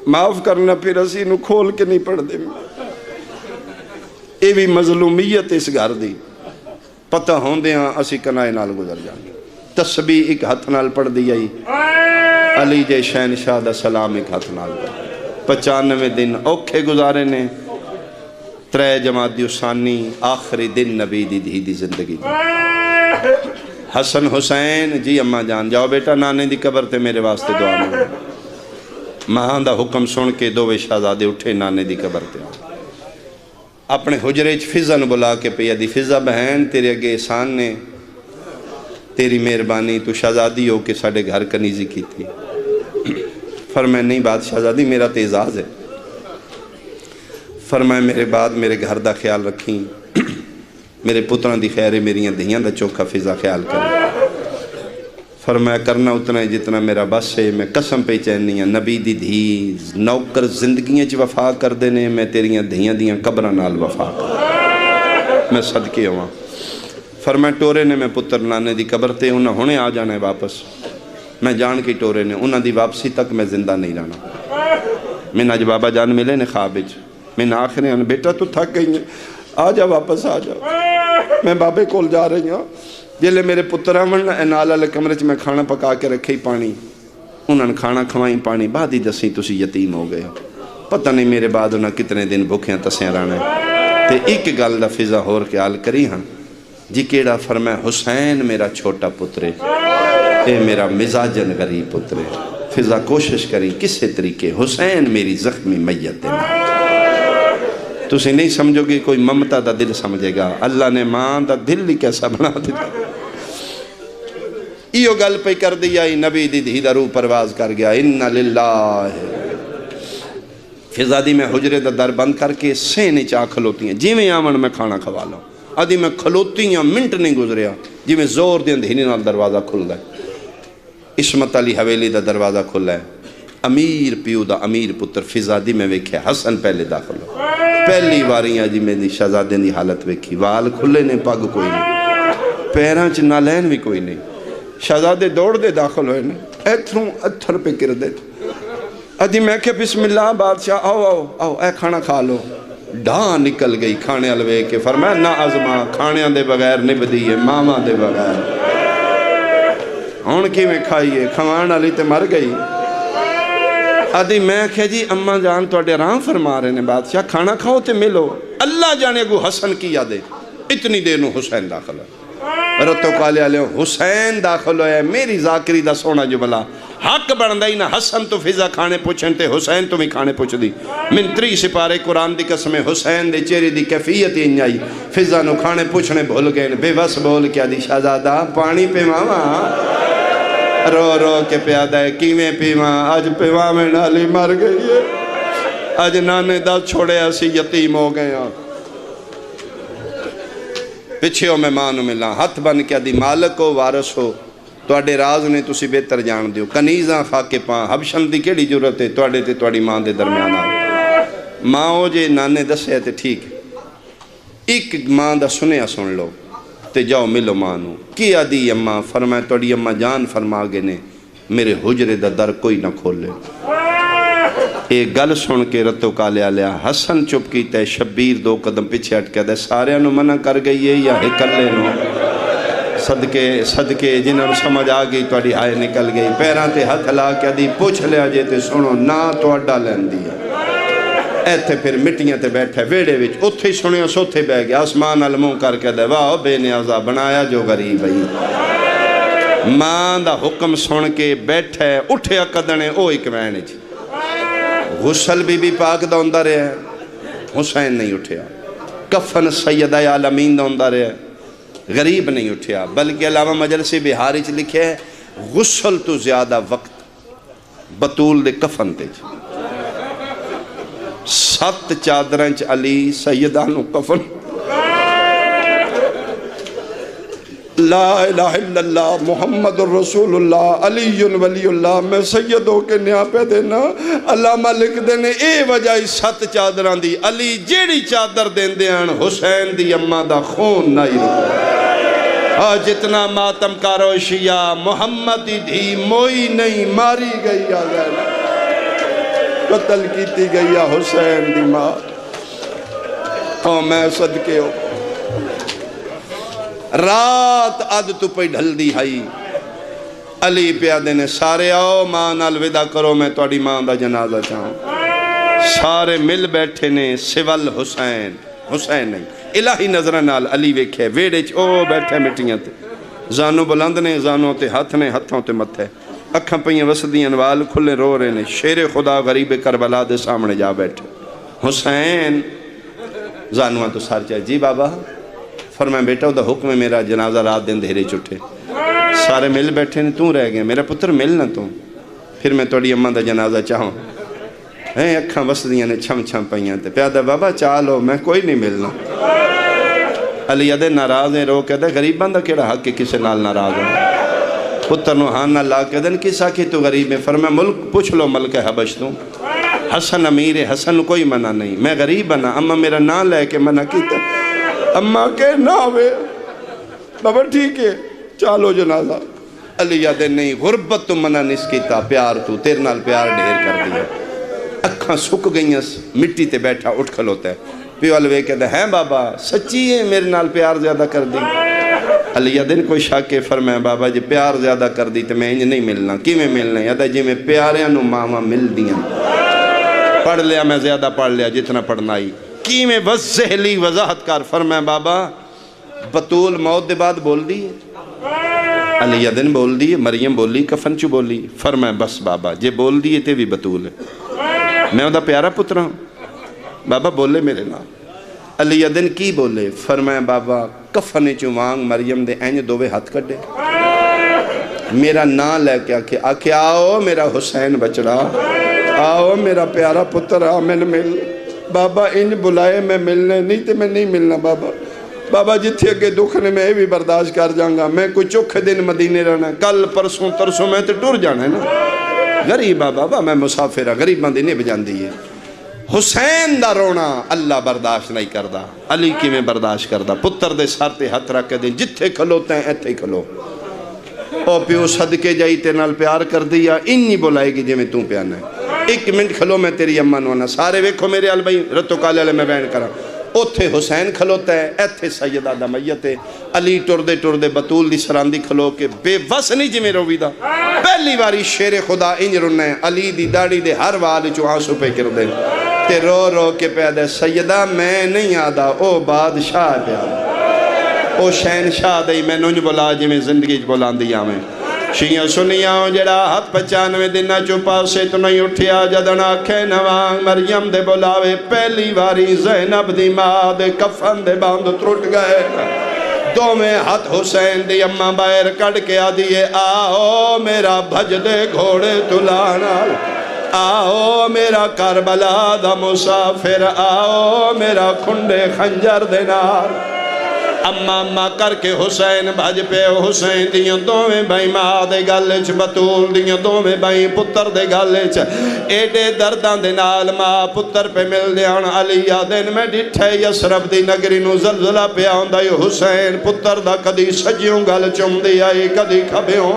معاف کرنا پھر اسی نو کھول کے نہیں پڑھ دے اے بھی مظلومیت اس گھر دی پتہ ہوندے ہاں اسی کنائے نال گزر جانے تسبیح ایک ہاتھ نال پڑھ دی آئی علی جے شہنشاہ دا سلام ایک ہاتھ نال پڑھ 95 دن اوکھے گزارے نے 3 جمادی ثانی آخری دن نبی دی دھی دی زندگی دی حسن حسین جی اماں جان جاؤ بیٹا نانے دی قبر تے میرے واسطے دعا میں ماں دا حکم سن کے 2 شہزادے اٹھے نانے دی قبر تے اپنے حجرے فضا نو بلا کے پیا دی فضا بہن تیرے اگے احسان نے تیری مہربانی تو شہزادی ہو کے ساڑھے گھر کنیزی کی تھی فرمائے نہیں بات شہزادی میرا اعزاز ہے فرمائے میرے بعد میرے گھر دا خیال رکھیں میرے پتران دی خیر ہے میریاں دہیاں دا چوکھا فضا خیال کریں فرمایا کرنا اتنا ہے جتنا میرا بس ہے میں قسم پہ چینی ہیں نبی دی دھی نوکر زندگیاں چی وفا کر دینے میں تیریاں دھیاں دیاں قبرہ نال وفا کر میں صدقے ہوا فرمایا ٹورے نے میں پتر نانے دی قبر تے انہاں ہونے آ جانا ہے واپس میں جان کی ٹورے نے انہاں دی واپسی تک میں زندہ نہیں رہنا میں ناج بابا جان ملے نے خوابج میں آخر ہیں بیٹا تو تھک گئی ہیں آ جا واپس آ جا میں بابے کول جا رہی ہوں جلے میرے پتر آمن نال والے کمرے میں کھانا پکا کے رکھے پانی انہوں نے کھانا کھوائیں پانی بعد ہی دسی تسی یتیم ہو گئے پتہ نہیں میرے بعد انہوں کتنے دن بھوکیاں تسیاں رہنا ہے تے ایک گل دا فضا ہور خیال کری ہاں جی کیڑا فرمائے حسین میرا چھوٹا پترے اے میرا مزاجن غریب پترے فضا کوشش کریں کسے طریقے حسین میری زخمی میت ہے تسی نہیں سمجھو گے کوئی ممتا دا دل سمجھے گا اللہ نے ماں دا دل ہی کیسا بنا دیتا ایو گل پہ کر دیا نبی دی دھی دا روح پرواز کر گیا انّا للہ فضا دی میں حجرے دا در بند کر کے سینے چاہ کھلوتی ہیں جی میں آمن میں کھانا کھوا لوں آدھی میں کھلوتی ہیں منٹ نہیں گزریا جی میں زور دیں دہنی نال دروازہ کھل گئے عصمت علی حویلی دا دروازہ کھل ہے امیر پیو دا امیر پتر فضا دی میں ویکھے حسن پہلے داخل ہو پہلی واریاں جی میں دی شہزادے دی حالت ویکھی وال کھلے نے پگ کوئی نہیں پیران چ نالین بھی کوئی نہیں شہزادے دوڑ دے داخل ہوئے نے ایتھروں اتھر پہ کر دے ادھی میں کہ بسم اللہ بادشاہ آؤ آؤ آؤ اے کھانا کھا لو ڈھاں نکل گئی کھانے الوے کے فرمایا نا ازما کھانے دے بغیر نبدی ہے ماما دے بغیر ہون کی میں کھائیے کھوان علی تے مر گئی ادھی میں کہ جی اماں جان تو اڈے رام فرما رہے نے بادشاہ کھانا کھاؤ تے ملو اللہ جانے گو حسن کی یادے اتنی دیر نو حسین داخل ہے رتو کالے آلے حسین داخل ہوئے میری ذاکری دا سونا جو بلا حق بڑھن دائی نا حسن تو فضا کھانے پوچھن تے حسین تو بھی کھانے پوچھ دی من 3 سپارے قرآن دی قسم حسین دے چہرے دی کیفیت ہی نہیں آئی فضا نو کھانے پوچھنے بھول گئے بے بس بول کیا دی شہزادہ پانی پہ ماما رو رو کے پیادہ ہے کیویں پیواں آج پیواں میں نالی مر گئی ہے آج نانے دا چھوڑے ایسی یتیم ہو گئے ہیں پچھے میں مانو ملا ہتھ بن کیا دی مالک ہو وارث ہو توڑے راز نے تسی بہتر جان دیو کنیزاں خاکے پاں حبشن دی کیڑی ضرورت ہے توڑے تے توڑی ماں دے درمیان آؤ ماں ہو جے نانے دسے تے ٹھیک ایک ماں دا سنیا سن لو تے جاؤ ملو مانو کیا دی اماں فرمائے توڑی اماں جان فرما گے نے میرے حجرے دا در کوئی نہ کھولے ایک گل سن کے رتو کالے آلیا حسن چپ کی تے شبیر 2 قدم پیچھے ہٹ کے دے سارے انہوں منع کر گئی ہے یا ہکلے نو صدقے جنہوں سمجھ آگئی تو اڈی آئے نکل گئی پیران تے ہتھ لا کے دی پوچھ لیا جے تے سنو نا تو اڈا لین دیا ایتھے پھر مٹیاں تے بیٹھے ویڑے وچ اتھے ہی سنیا سوتھے بے گیا آسمان علموں کر کے دے واہ بے نیازہ بنایا جو غریب ہے ماں دا حکم سن کے بیٹھے اٹھے اکدنے او ایک وین جی غسل بی بی پاک دا اندر ہے حسین نہیں اٹھیا کفن سیدہ عالمین دا اندر ہے غریب نہیں اٹھیا بلکہ علامہ مجلسی بہاری چ لکھے ہے غسل تو زیادہ وقت بطول دے کفن تے 7 چادریں چ علی سیدہ نو کفن لا الہ الا اللہ محمد الرسول اللہ علی ولی اللہ میں سیدوں کے نیا پہ دینا اللہ ملک دینے اے وجہ 7 چادران دی علی جیڑی چادر دین دیان حسین دی اممہ دا خون نائی رکھو جتنا ماتم کارو شیعہ محمد دی موئی نہیں ماری گئی آگئے قتل کیتی گئی حسین دی ماں میں صدقے ہو رات عد تو پہ ڈھل دی ہائی علی پیادے نے سارے آؤ ماں نال ودا کرو میں توڑی ماں دا جنازہ چاہوں سارے مل بیٹھے نے سول حسین حسین نہیں الہی نظرہ نال علی ویکھے ویڑے او بیٹھے مٹیاں تے زانو بلند نے زانو تے ہاتھ نے ہتھوں تے متھے اکھاں پہیاں وسدیاں وال کھلے رو رہے نے شیر خدا غریب کربلا دے سامنے جا بیٹھے حسین زانوان تو سار چاہے جی بابا فرمائے بیٹا دا حکم ہے میرا جنازہ رات دن دھیرے چٹھے سارے مل بیٹھے نے توں رہ گئے میرا پتر مل نہ توں پھر میں توڑی اممہ دا جنازہ چاہوں اکھاں وسدیاں نے چھم چھم پہیاں تے پیادہ بابا چالو میں کوئی نہیں ملنا علی ادھے ناراض ہیں رو کے دے غریب بندہ کیڑا حق کے کسے نال ناراض ہیں پتر نو ہاں نہ لا کے دن کسا کی تو غریب میں فرمائے ملک پوچھ لو ملک حبش توں حسن امیر ہے حسن کوئی منع نہیں میں غریب بنا اممہ میرا نام لے کے منع کیتا اممہ کے نہ ہوئے بابا ٹھیک ہے چالو جنازہ علی ادھے نہیں غربت تو منع نس کیتا پیار تو تیر نال پیار ڈھیر کر دیا اکھاں سک گئیں مٹی تے بیٹھا اٹھ کھلوتا ہے پیو الوے کہتا ہے بابا سچی ہے میرے نال پیار زیادہ کر دی علی دن کوئی شاکے فرمائے بابا جی پیار زیادہ کر دی تو میں انج نہیں ملنا کی میں ملنا ہے جی میں پیاریاں نو ماما مل دیاں پڑھ لیا میں زیادہ پڑھ لیا جتنا پڑھنا ہی کی میں وضحلی وضاحت کار فرمائے بابا بطول موت دے بعد بول دی علی دن بول دی مریم بولی کفن چو بولی فرمائے بس بابا جے بول دیے تے بھی بطول ہے میں وہ دا پیارا پتر ہوں بابا بولے میرے نام علی دن کی بولے فرمائے بابا کفن چو مانگ مریم دے اینج دوے ہاتھ کٹے میرا نام لے کے آکے آؤ میرا حسین بچڑا آؤ میرا پیارا پتر آمن مل بابا انج بلائے میں ملنے نہیں تے میں نہیں ملنا بابا بابا جتھے اگے دکھنے میں بھی برداشت کر جاؤں گا میں کوئی چوکھ دن مدینے رہنا کل پرسوں ترسوں میں تے ٹور جانا ہے نا غریبہ بابا میں مسافرہ غریب مدینے بجان دیئے حسین دا رونا اللہ برداشت نہیں کردہ علی کی میں برداشت کردہ پتر دے سارتے ہاتھ رکھ دیں جتھے کھلوتے ہیں ایتھے کھلو او پیو صدقے جائی تے نال پیار کر دیا انہی بلائے گی جے میں توں پیانا ہے 1 منٹ کھلو میں تیری اماں نوانا سارے ویکھو میرے البئی رتو کالے علیہ میں بین کرا اوتھے حسین کھلوتا ہے ایتھے سیدہ دا میت ہے علی ٹر دے بطول دی سراندی کھلو کے بے وس نہیں جی میں روی دا پہلی باری شیر خدا انج رنے علی دی داڑی دے ہر وال چو آنسو پہ کر دے تے رو کے پیدا سیدہ میں نہیں آدھا او بادشاہ پیدا او شہنشاہ دے میں نونج بولا جی میں زندگی بولان دیا میں شیعہ سنیاں جڑا ہاتھ 95 دنہ چپا سے تو نہیں اٹھیا جدن آنکھیں نوانگ مریم دے بلاوے پہلی واری زینب دی ماں دے کفن دے باندھ ترٹ گئے دو میں ہاتھ حسین دی اماں باہر کڑ کے آدھیے آؤ میرا بھج دے گھوڑے تلانا آؤ میرا کربلا دا مسافر آؤ میرا کھنڈے خنجر دے نار اماں کر کے حسین بھج پہ حسین دیاں دوویں بھائی ماں دے گالچ بطول دیاں دوویں بھائی پتر دے گالچ ایڈے دردان دے نال ماں پتر پہ مل دیان علی دن میں ڈٹھے یسرب دی نگری نو زلزلہ پہ آن دائی حسین پتر دا کدی سجیوں گل چم دی آئی کدی کھبیوں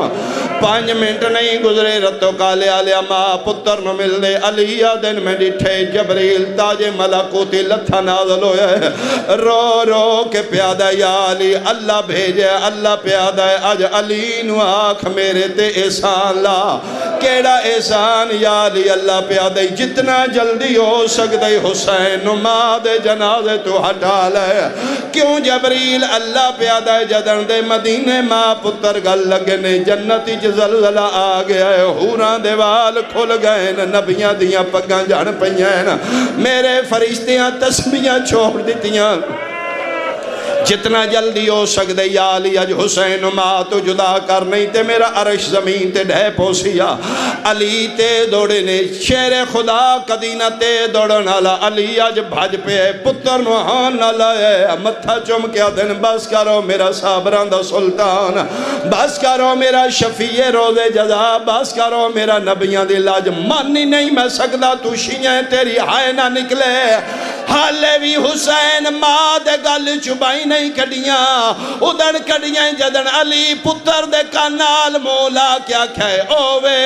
5 منٹ نہیں گزرے رتو کالے آلیا ماں پتر نو مل دے علی دن میں ڈٹھے جبریل تاج ملکوتی لتھا نازل ہوئے رو کے پیادہ یا علی اللہ بھیجے اللہ پیادہ ہے آج علی نو آنکھ میرے تے احسان لا کیڑا احسان یا علی اللہ پیادہ ہے جتنا جلدی ہو سکتے حسین نو ماں دے جنازے تو ہٹا لے کیوں جبریل اللہ پیادہ ہے جدن دے مدینے ماں پتر گل لگنے جنتی زلزلہ آ گیا ہے ہوران دے وال کھل گئے نبیاں دیاں پگاں جان پئیاں میرے فرشتیاں تسبیحاں چھوڑ دیتیاں جتنا جلدی ہو سکتے یا علی اج حسین ماں تو جدا کر نہیں تے میرا عرش زمین تے ڈھے پوسیا علی تے دوڑے نے شیر خدا قدینہ تے دوڑنا لا علی اج بھج پہ پتر نوحان نہ لائے متھا چم کیا دن بس کرو میرا صابران دا سلطان بس کرو میرا شفیع روز جزا بس کرو میرا نبیان دی لاج مانی نہیں میں سکتا تو شیئیں تیری ہائے نہ نکلے حالے بھی حسین ماں دے گل چبائی نہیں کڑیاں ادھر کڑیاں جدن علی پتر دے کانال مولا کیا کھائے اووے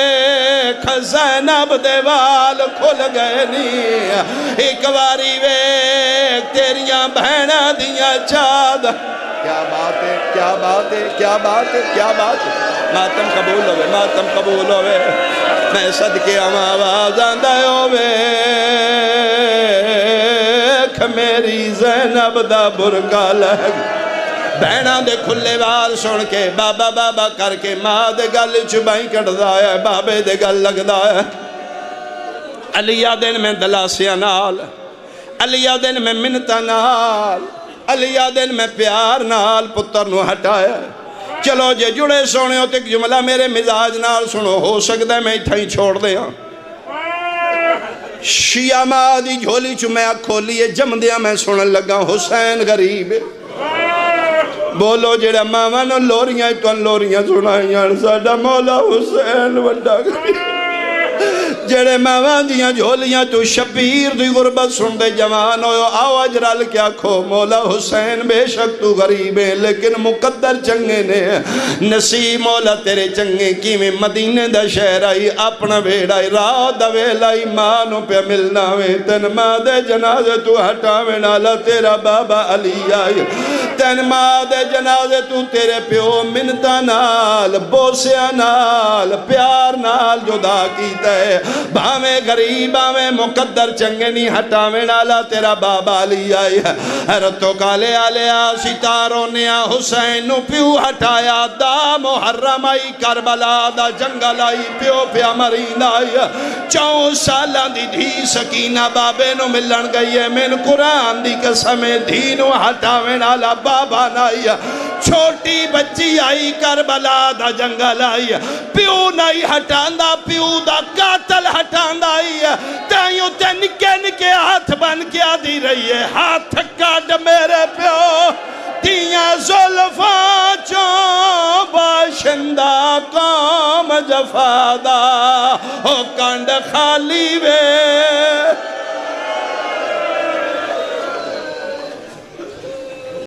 خزینب دے وال کھل گئے نہیں ایک واری وے تیریاں بہنہ دیاں چاد کیا بات ہے کیا بات ہے کیا بات ہے کیا بات ہے ماتم قبول ہوئے ماتم قبول ہوئے میں صدقے آواز آندہ ہوئے میری زینب دا برکا لگ بہنہ دے کھلے وال سن کے بابا بابا کر کے ماں دے گل چبائی کٹ دایا بابے دے گل لگ دایا علیہ دن میں دلاسیاں نال علیہ دن میں منتہ نال علیہ دن میں پیار نال پتر نو ہٹایا چلو جے جڑے سونے ہوتے ایک جملہ میرے مزاج نال سنو ہو سکتا ہے میں اتھائی چھوڑ دے ہاں شیعہ ماں دی جھولی چو میں کھولیے جم دیا میں سنن لگا حسین غریب بولو جڑا ماما نو لوریاں تو ان لوریاں سنائیاں ساڑا مولا حسین وڈا غریب جڑے ماما دیاں جھولیاں تو شبیر دی غربت سن دے جوان ہوئے آو اجرال کیا کھو مولا حسین بے شک تو غریب ہے لیکن مقدر چنگے نے نصیب مولا تیرے چنگے کی میں مدینے دا شہر آئی اپنا بیڑائی راہ دا ویلائی مانو پہ ملنا وے تن ماں دے جنازے تو ہٹا میں نالا تیرا بابا علی آئی تین ماں دے جنازے تو تیرے پیو منتا نال بوسیا نال پیار نال جدا کیتا ہے باویں غریب باویں مقدر چنگے نہیں ہٹاویں نالا تیرا بابا علی آئی ہے حیرتو کالے آلیا ستاروں نیا حسین نو پیو ہٹایا دا محرم آئی کربلا دا جنگل آئی پیو پیا مرین آئی 4 سالان دی دھی سکینہ بابے نو ملن گئی ہے من قرآن دی قسم دھی نو ہٹاویں نالا بابا نائی چھوٹی بچی آئی کربلا دا جنگل آئی پیو نائی ہٹاندہ پیو دا قاتل ہٹاندہ آئی تائیوں تے نکے نکے ہاتھ بن کیا دی رہی ہے ہاتھ کاٹ میرے پیو دیاں زلفاں چوں باشندہ قوم جفادہ ہو کنڈ خالی وے